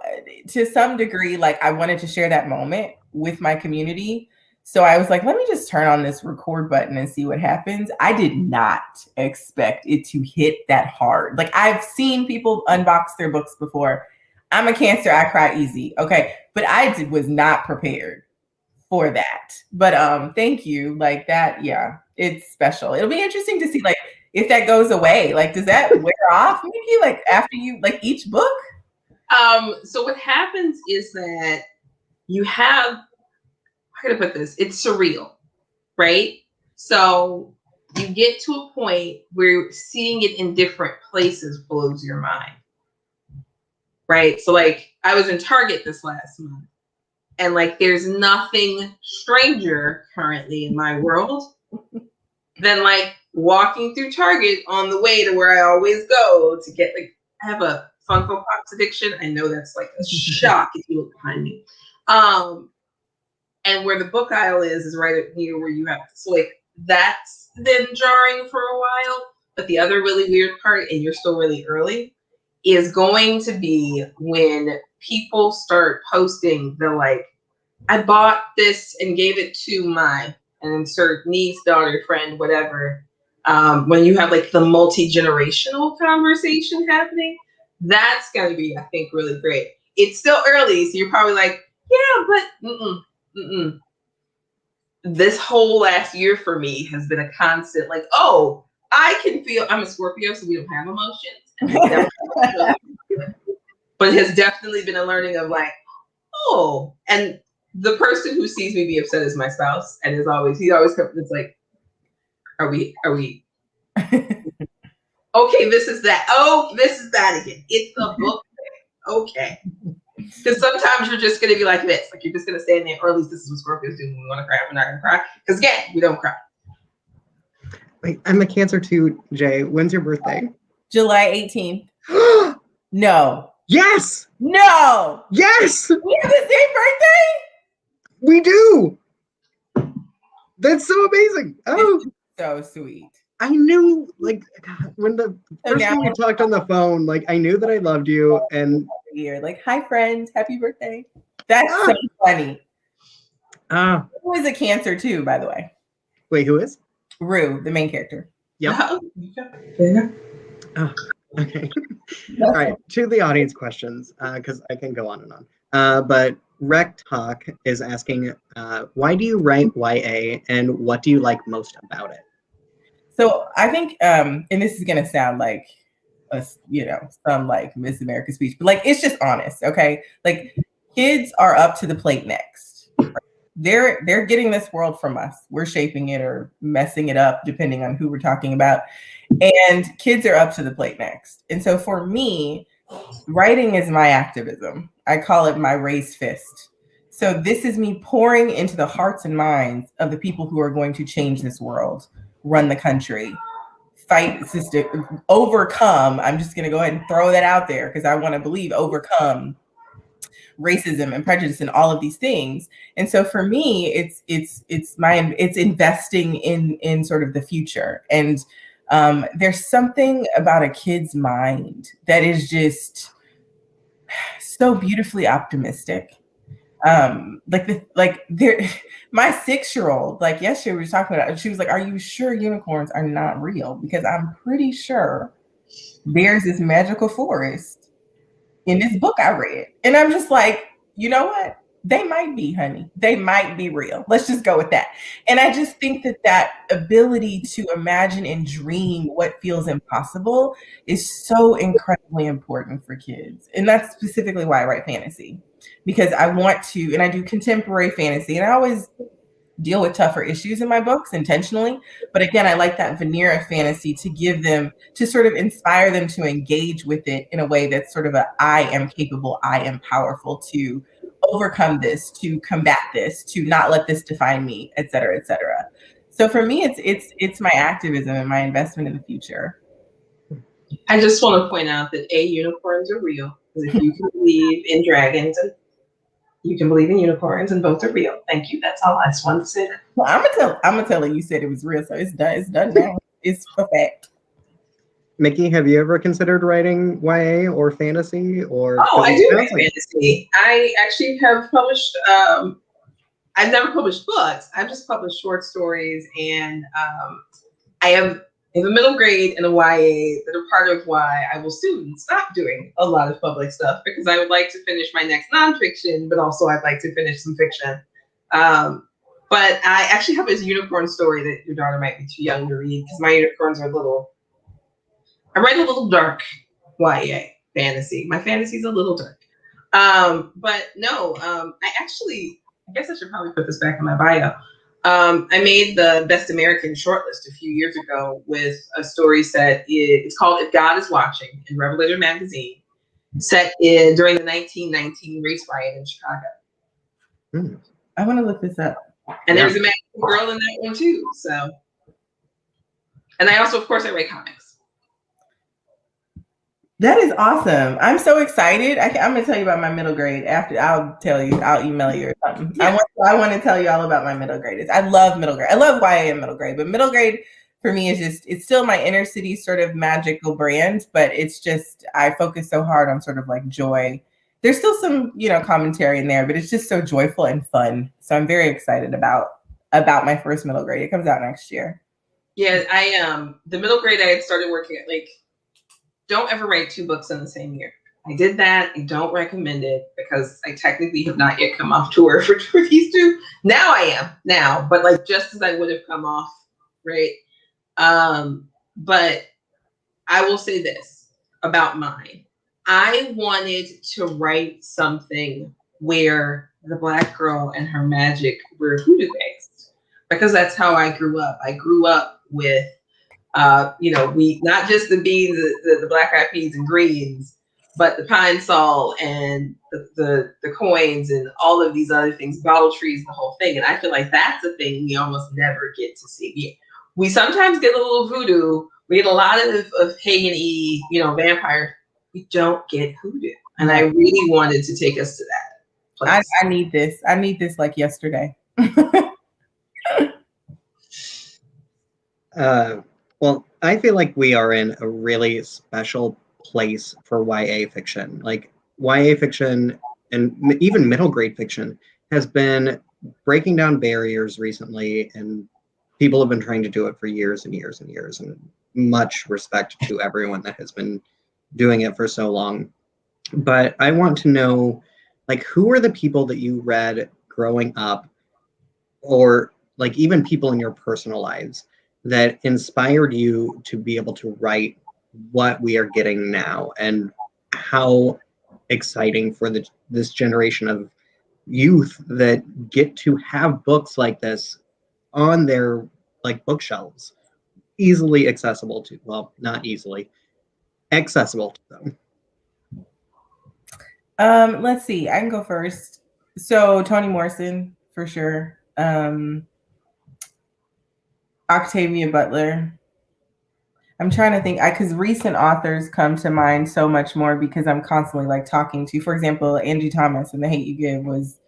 to some degree, like I wanted to share that moment with my community. So I was like, let me just turn on this record button and see what happens. I did not expect it to hit that hard. Like I've seen people unbox their books before. I'm a Cancer, I cry easy. Okay. But I was not prepared for that. But thank you. Like that, yeah, it's special. It'll be interesting to see like if that goes away. Like, does that wear off, Mikki? Like after you like each book? So what happens is that you have, how can I put this? It's surreal, right? So you get to a point where seeing it in different places blows your mind, right? So like I was in Target this last month, and like there's nothing stranger currently in my world than like walking through Target on the way to where I always go to get like, I have a Funko Pops addiction. I know that's like a shock if you look behind me. And where the book aisle is right near where you have to, so like that's been jarring for a while. But the other really weird part, and you're still really early, is going to be when people start posting the like, I bought this and gave it to my, and insert niece, daughter, friend, whatever. When you have like the multi-generational conversation happening, that's going to be, I think, really great. It's still early, so you're probably like, yeah, but this whole last year for me has been a constant like, oh, I can feel, I'm a Scorpio, so we don't have emotions. But it has definitely been a learning of like, oh, and the person who sees me be upset is my spouse, and he always comes, it's like, are we okay, this is that. Oh, this is that again. It's the book thing. Okay. Because sometimes you're just going to be like this. Like you're just going to stand there, or at least this is what Scorpios do when we want to cry. We're not going to cry. Because again, we don't cry. Wait, I'm a Cancer too, Jay. When's your birthday? July 18th. No. Yes! No! Yes! We have the same birthday? We do! That's so amazing. Oh, so sweet. I knew, like, when the first time we talked on the phone, like, I knew that I loved you, and like, hi, friend, happy birthday. That's so funny. Who is a Cancer too, by the way? Wait, who is? Rue, the main character. Yep. Oh, okay. All right, to the audience questions, because I can go on and on. But Rec Talk is asking, why do you write YA, and what do you like most about it? So I think, and this is gonna sound like some like Miss America speech, but like it's just honest, okay? Like kids are up to the plate next. They're getting this world from us. We're shaping it or messing it up, depending on who we're talking about. And kids are up to the plate next. And so for me, writing is my activism. I call it my raised fist. So this is me pouring into the hearts and minds of the people who are going to change this world, run the country, fight system, overcome. I'm just going to go ahead and throw that out there because I want to believe overcome racism and prejudice and all of these things. And so for me, it's investing in sort of the future. And there's something about a kid's mind that is just so beautifully optimistic. My 6-year-old, like yesterday we were talking about it, she was like, are you sure unicorns are not real? Because I'm pretty sure there's this magical forest in this book I read. And I'm just like, you know what? They might be, honey. They might be real. Let's just go with that. And I just think that ability to imagine and dream what feels impossible is so incredibly important for kids. And that's specifically why I write fantasy, because I want to, and I do contemporary fantasy, and I always deal with tougher issues in my books intentionally. But again, I like that veneer of fantasy to give them, to sort of inspire them to engage with it in a way that's sort of I am capable, I am powerful to overcome this, to combat this, to not let this define me, et cetera, et cetera. So for me, it's my activism and my investment in the future. I just want to point out that unicorns are real. Because if you can believe in dragons, and you can believe in unicorns, and both are real. Thank you. That's all I just wanted to say. Well, I'm gonna tell her you said it was real, so it's done. It's done now. It's a fact. Mikki, have you ever considered writing YA or fantasy? Or I do write fantasy. I actually have published. I've never published books. I've just published short stories, and I have a middle grade and a YA that are part of why I will soon stop doing a lot of public stuff, because I would like to finish my next nonfiction, but also I'd like to finish some fiction. But I actually have this unicorn story that your daughter might be too young to read, because my unicorns are I write a little dark YA fantasy. My fantasy's a little dark. But no, I guess I should probably put this back in my bio. I made the Best American shortlist a few years ago with a story set. It's called If God Is Watching, in Revelator magazine, set during the 1919 race riot in Chicago. I want to look this up. And there's a magical girl in that one too. So, and I also, of course, I write comics. That is awesome. I'm so excited. I'm going to tell you about my middle grade after. I'll email you or something. Yeah. I want to tell you all about my middle graders. I love middle grade. I love YA and middle grade, but middle grade for me is it's still my inner city sort of magical brand, but it's just, I focus so hard on sort of like joy. There's still some, commentary in there, but it's just so joyful and fun. So I'm very excited about my first middle grade. It comes out next year. Yeah. The middle grade I had started working at, don't ever write 2 books in the same year. I did that. I don't recommend it because I technically have not yet come off tour for these 2. Now I am but just as I would have come off, right? But I will say this about mine. I wanted to write something where the Black girl and her magic were voodoo based, because that's how I grew up. I grew up with we not just the beans, the black eyed peas and greens, but the pine sol and the coins and all of these other things, bottle trees, the whole thing. And I feel like that's a thing we almost never get to see. We sometimes get a little voodoo. We get a lot of pagan-y, vampire. We don't get hoodoo. And I really wanted to take us to that place. I need this. I need this like yesterday. Well, I feel like we are in a really special place for YA fiction. Like YA fiction and even middle grade fiction has been breaking down barriers recently, and people have been trying to do it for years and years and years, and much respect to everyone that has been doing it for so long. But I want to know, who are the people that you read growing up, or even people in your personal lives that inspired you to be able to write what we are getting now, and how exciting for this generation of youth that get to have books like this on their like bookshelves, easily accessible to, well, not easily, accessible to them. Let's see. I can go first. So Toni Morrison for sure. Octavia Butler. I'm trying to think, because recent authors come to mind so much more because I'm constantly like talking to, for example, Angie Thomas and The Hate You Give was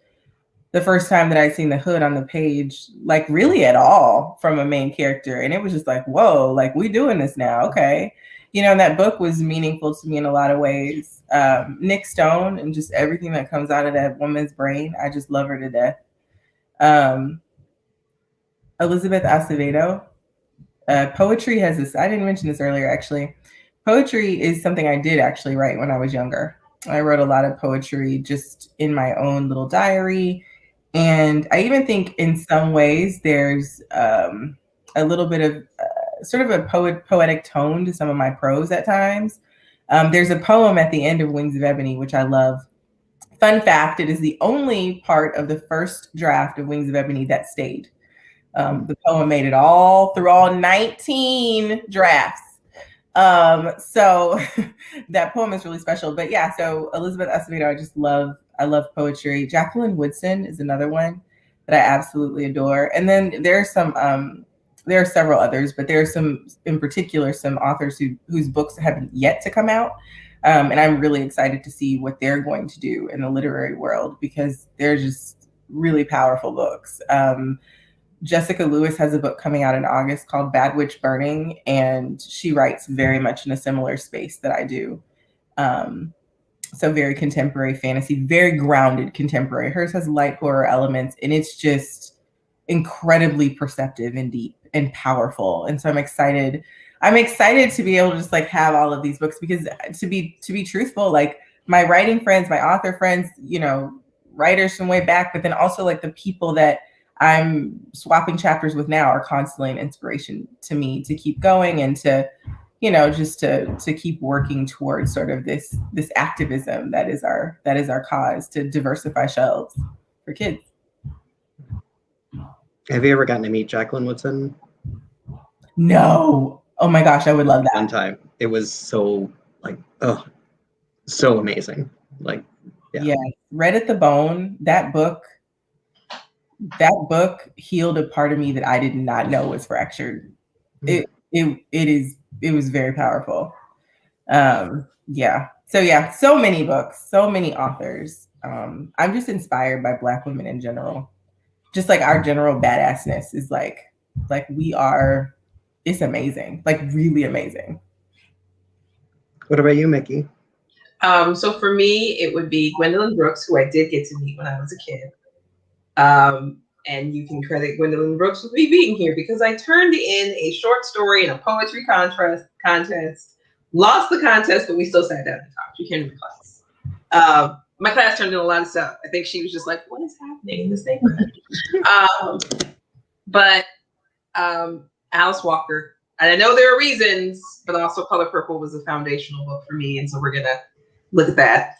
the first time that I'd seen the hood on the page, like really at all from a main character. And it was just like, whoa, like we doing this now. Okay. You know, that book was meaningful to me in a lot of ways. Nick Stone and just everything that comes out of that woman's brain. I just love her to death. Elizabeth Acevedo. Poetry has this, I didn't mention this earlier, actually. Poetry is something I did actually write when I was younger. I wrote a lot of poetry just in my own little diary. And I even think in some ways there's a little bit of sort of a poetic tone to some of my prose at times. There's a poem at the end of Wings of Ebony, which I love. Fun fact, it is the only part of the first draft of Wings of Ebony that stayed. The poem made it all through all 19 drafts. So that poem is really special. But yeah, so Elizabeth Acevedo, I love poetry. Jacqueline Woodson is another one that I absolutely adore. And then there are several others, but there are some, in particular, some authors whose books haven't yet to come out. And I'm really excited to see what they're going to do in the literary world because they're just really powerful books. Jessica Lewis has a book coming out in August called Bad Witch Burning, and she writes very much in a similar space that I do. So very contemporary fantasy, very grounded contemporary. Hers has light horror elements, and it's just incredibly perceptive and deep and powerful. And so I'm excited to be able to just like have all of these books because to be truthful, like my writing friends, my author friends, you know, writers from way back, but then also like the people that I'm swapping chapters with now are constantly an inspiration to me to keep going and to, you know, just to keep working towards sort of this activism that is our cause to diversify shelves for kids. Have you ever gotten to meet Jacqueline Woodson? No. Oh my gosh, I would love that. One time. It was so like, oh, so amazing. Like, yeah. Red at the Bone, that book healed a part of me that I did not know was fractured. It was very powerful. So many books, so many authors. I'm just inspired by Black women in general. Just like our general badassness is like we are, it's amazing, like really amazing. What about you, Mikki? So for me, it would be Gwendolyn Brooks, who I did get to meet when I was a kid. And you can credit Gwendolyn Brooks with me being here because I turned in a short story in a poetry contest, lost the contest, but we still sat down and talked. We came to class. My class turned in a lot of stuff. I think she was just like, what is happening in this neighborhood? But Alice Walker, and I know there are reasons, but also Color Purple was a foundational book for me. And so we're going to look at that.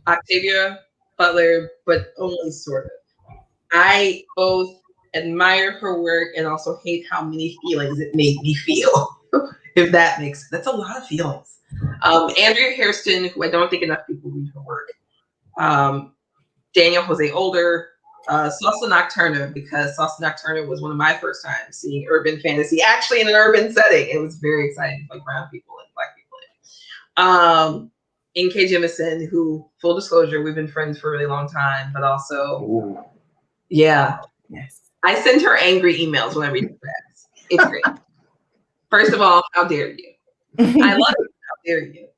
Octavia Butler, but only sort of. I both admire her work and also hate how many feelings it made me feel, if that makes sense. That's a lot of feelings. Andrea Hairston, who I don't think enough people read her work. Daniel Jose Older, Salsa Nocturna, because Salsa Nocturna was one of my first times seeing urban fantasy, actually in an urban setting. It was very exciting, like brown people and Black people in it. N.K. Jemisin, who, full disclosure, we've been friends for a really long time, but also, Ooh. Yeah. Yes. I send her angry emails when I read her books. It's great. First of all, how dare you? I love it. How dare you?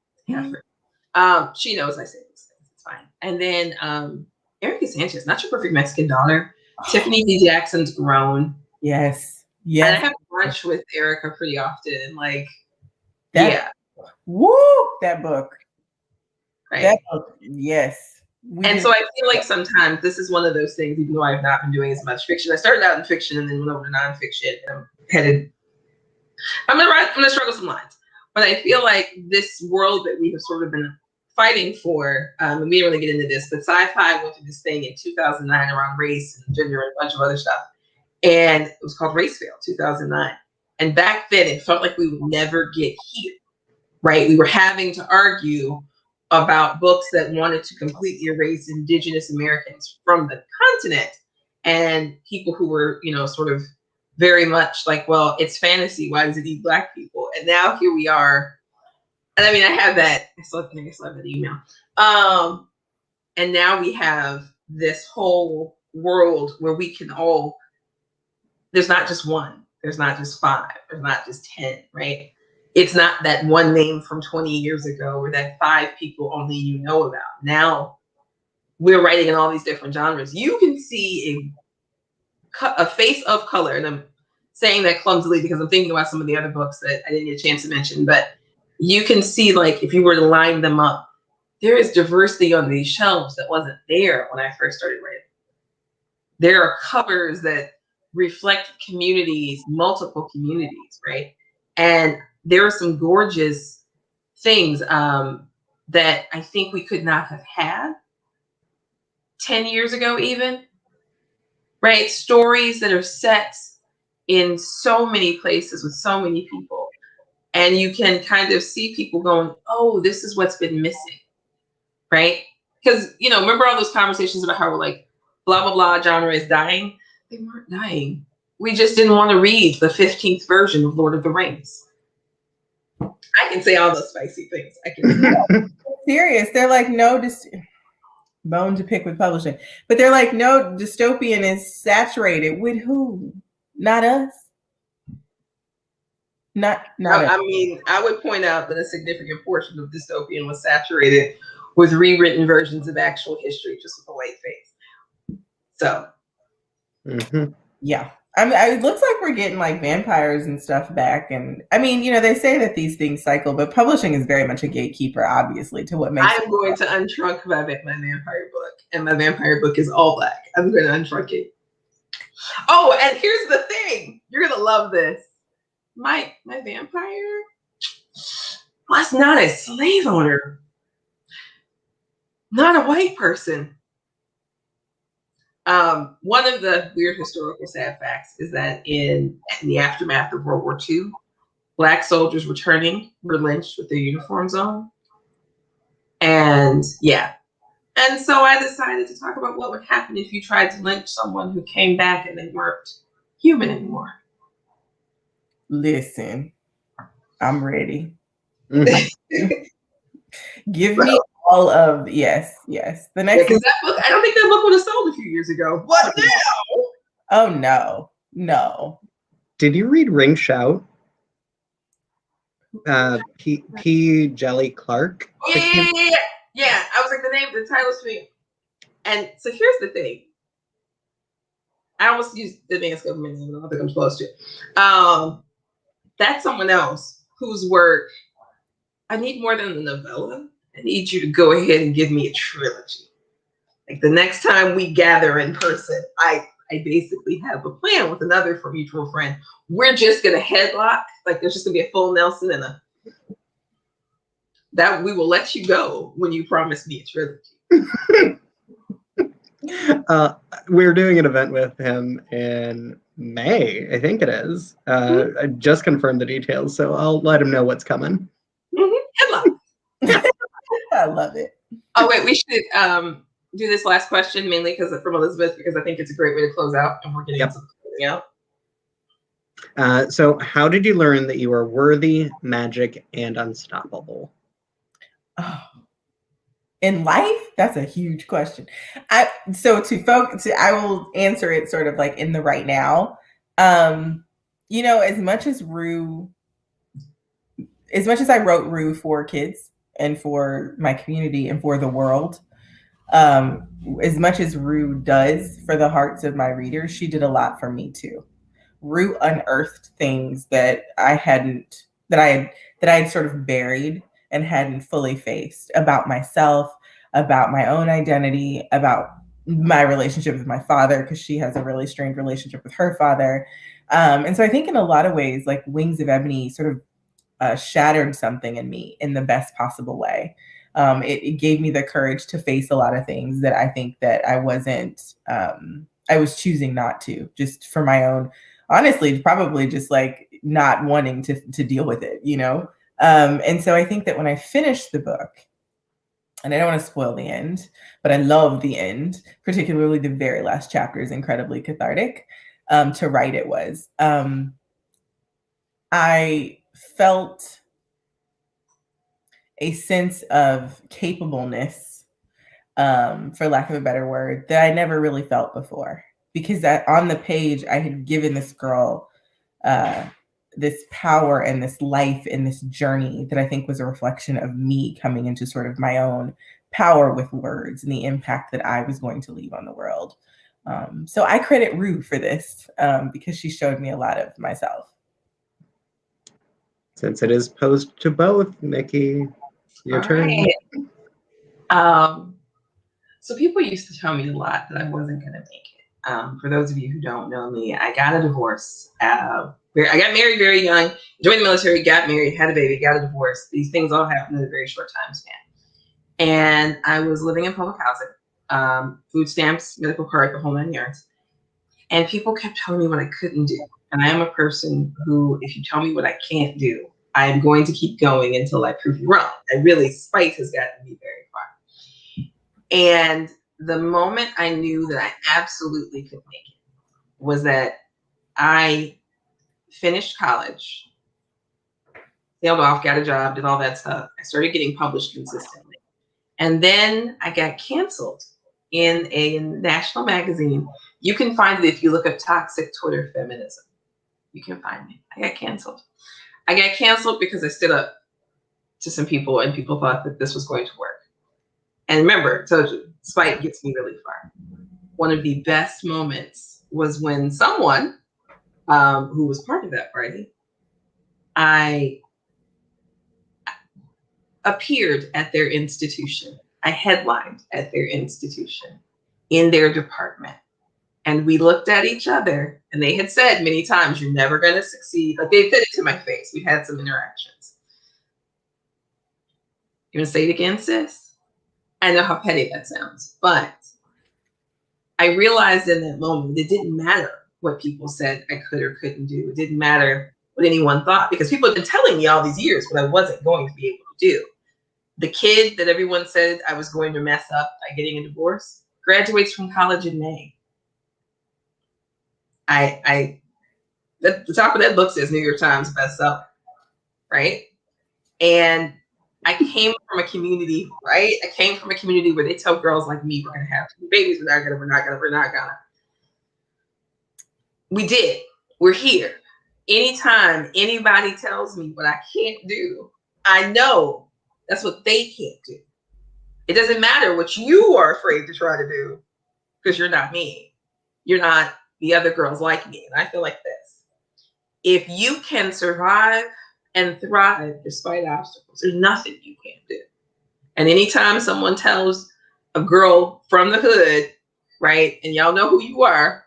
She knows I say these things. It's fine. And then Erica Sanchez, Not Your Perfect Mexican Daughter. Tiffany D. Jackson's Grown. Yes. And I have brunch with Erica pretty often. Like, Woo! That book. Right. That book, yes. And so I feel like sometimes this is one of those things, even though I've not been doing as much fiction. I started out in fiction and then went over to nonfiction. And I'm gonna struggle some lines. But I feel like this world that we have sort of been fighting for, and we didn't really get into this, but sci-fi went through this thing in 2009 around race and gender and a bunch of other stuff. And it was called Race Fail 2009. And back then it felt like we would never get here, right? We were having to argue about books that wanted to completely erase Indigenous Americans from the continent, and people who were, sort of very much like, well, it's fantasy. Why does it need Black people? And now here we are. And I mean, I have that. I still have that email. And now we have this whole world where we can all, there's not just one, there's not just five, there's not just 10, right? It's not that one name from 20 years ago or that 5 people only you know about. Now we're writing in all these different genres. You can see a face of color, and I'm saying that clumsily because I'm thinking about some of the other books that I didn't get a chance to mention, but you can see, like, if you were to line them up, there is diversity on these shelves that wasn't there when I first started writing. There are covers that reflect communities, multiple communities, right? And there are some gorgeous things that I think we could not have had 10 years ago even, right? Stories that are set in so many places with so many people. And you can kind of see people going, oh, this is what's been missing, right? Because, remember all those conversations about how we're like, blah, blah, blah, genre is dying? They weren't dying. We just didn't want to read the 15th version of Lord of the Rings. I can say all those spicy things. I can. Serious. They're like, no, bone to pick with publishing. But they're like, no, dystopian is saturated with who? Not us. Not us. I mean, I would point out that a significant portion of dystopian was saturated with rewritten versions of actual history, just with a white face. So, yeah. I mean, it looks like we're getting like vampires and stuff back. And I mean, they say that these things cycle, but publishing is very much a gatekeeper, obviously, to what makes I'm going to untrunk my vampire book, and my vampire book is all Black. I'm going to untrunk it. Oh, and here's the thing. You're going to love this. My vampire was not a slave owner, not a white person. One of the weird historical sad facts is that in the aftermath of World War II, Black soldiers returning were lynched with their uniforms on. And so I decided to talk about what would happen if you tried to lynch someone who came back and they weren't human anymore. Listen, I'm ready. Give me all of yes. The next because that book, I don't think that book would have sold a few years ago. What now? Oh no. Did you read Ring Shout? P. Jelly Clark. Yeah. I was like, the title's me. And so here's the thing. I almost used the advanced government name. I don't think I'm supposed to. That's someone else whose work, I need more than a novella. I need you to go ahead and give me a trilogy. Like the next time we gather in person, I basically have a plan with another mutual friend. We're just going to headlock. Like there's just going to be a full Nelson and that we will let you go when you promise me a trilogy. We're doing an event with him in May, I think it is. I just confirmed the details, so I'll let him know what's coming. Headlock. I love it. Oh wait, we should do this last question mainly from Elizabeth because I think it's a great way to close out, and we're getting something out. So, how did you learn that you are worthy, magic, and unstoppable? Oh, in life, that's a huge question. I will answer it sort of like in the right now. As much as I wrote Rue for kids and for my community and for the world, as much as Rue does for the hearts of my readers, she did a lot for me too. Rue unearthed things that I had sort of buried and hadn't fully faced about myself, about my own identity, about my relationship with my father, because she has a really strained relationship with her father. And so I think in a lot of ways, like Wings of Ebony sort of shattered something in me in the best possible way. It gave me the courage to face a lot of things that I think that I wasn't, I was choosing not to, just for my own, honestly, probably just like not wanting to deal with it, you know? And so I think that when I finished the book, and I don't want to spoil the end, but I love the end, particularly the very last chapter is incredibly cathartic. To write it was. I felt a sense of capableness, for lack of a better word, that I never really felt before. Because on the page, I had given this girl this power and this life and this journey that I think was a reflection of me coming into sort of my own power with words and the impact that I was going to leave on the world. So I credit Rue for this, because she showed me a lot of myself. Since it is posed to both, Mikki, your turn. Right. So people used to tell me a lot that I wasn't going to make it. For those of you who don't know me, I got a divorce. I got married very young, joined the military, got married, had a baby, got a divorce. These things all happened in a very short time span. And I was living in public housing, food stamps, medical card, the whole 9 yards. And people kept telling me what I couldn't do. And I am a person who, if you tell me what I can't do, I am going to keep going until I prove you wrong. Spite has gotten me very far. And the moment I knew that I absolutely could make it was that I finished college, sailed off, got a job, did all that stuff. I started getting published consistently. And then I got canceled in a national magazine. You can find it if you look up toxic Twitter feminism. You can find me. I got canceled. I got canceled because I stood up to some people and people thought that this was going to work. And remember, I told you, spite gets me really far. One of the best moments was when someone who was part of that party, I appeared at their institution. I headlined at their institution in their department. And we looked at each other and they had said many times, you're never going to succeed. Like they said it to my face. We had some interactions. You want to say it again, sis? I know how petty that sounds, but I realized in that moment, it didn't matter what people said I could or couldn't do. It didn't matter what anyone thought because people had been telling me all these years what I wasn't going to be able to do. The kid that everyone said I was going to mess up by getting a divorce graduates from college in May. The top of that book says New York Times bestseller, right? And I came from a community, right? I came from a community where they tell girls like me, we're gonna have 2 babies, we're not gonna. We did. We're here. Anytime anybody tells me what I can't do, I know that's what they can't do. It doesn't matter what you are afraid to try to do because you're not me. You're not the other girls like me. And I feel like this. If you can survive and thrive despite obstacles, there's nothing you can't do. And anytime someone tells a girl from the hood, right, and y'all know who you are,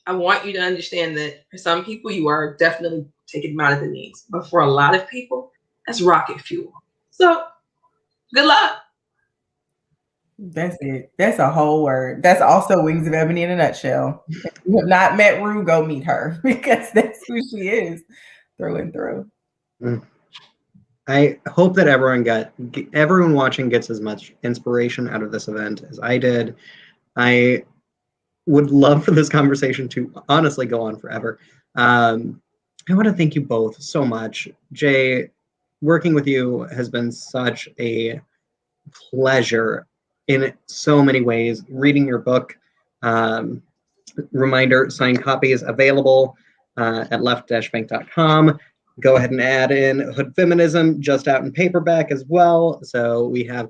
I want you to understand that for some people, you are definitely taking them out of the knees. But for a lot of people, that's rocket fuel. So good luck. That's it. That's a whole word. That's also Wings of Ebony in a nutshell. If you have not met Rue, go meet her because that's who she is through and through. I hope that everyone watching gets as much inspiration out of this event as I did. I would love for this conversation to honestly go on forever. I want to thank you both so much. Jay, working with you has been such a pleasure in so many ways. Reading your book, reminder, signed copies available at left-bank.com. Go ahead and add in Hood Feminism, just out in paperback as well. So we have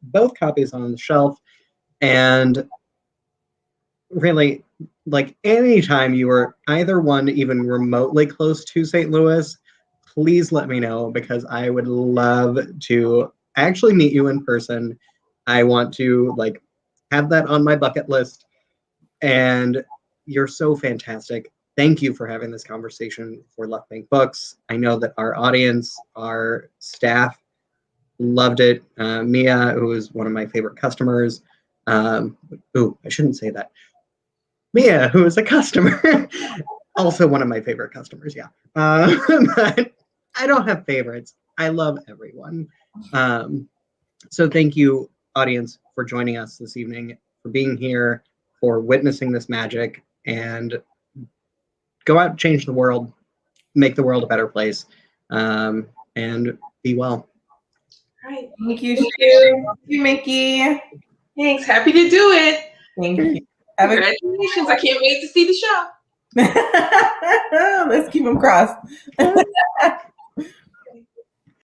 both copies on the shelf. And really, like anytime you are either one even remotely close to St. Louis, please let me know because I would love to actually meet you in person. I want to have that on my bucket list. And you're so fantastic. Thank you for having this conversation for Left Bank Books. I know that our audience, our staff, Loved it. Mia, who is one of my favorite customers. I shouldn't say that. Mia, who is a customer, also one of my favorite customers. Yeah. But I don't have favorites. I love everyone. So thank you, audience, for joining us this evening, for being here, for witnessing this magic, and go out and change the world, make the world a better place, and be well. All right. Thank you. Thank you, Mikki. Thanks. Happy to do it. Thank you. Congratulations. I can't wait to see the show. Let's keep them crossed.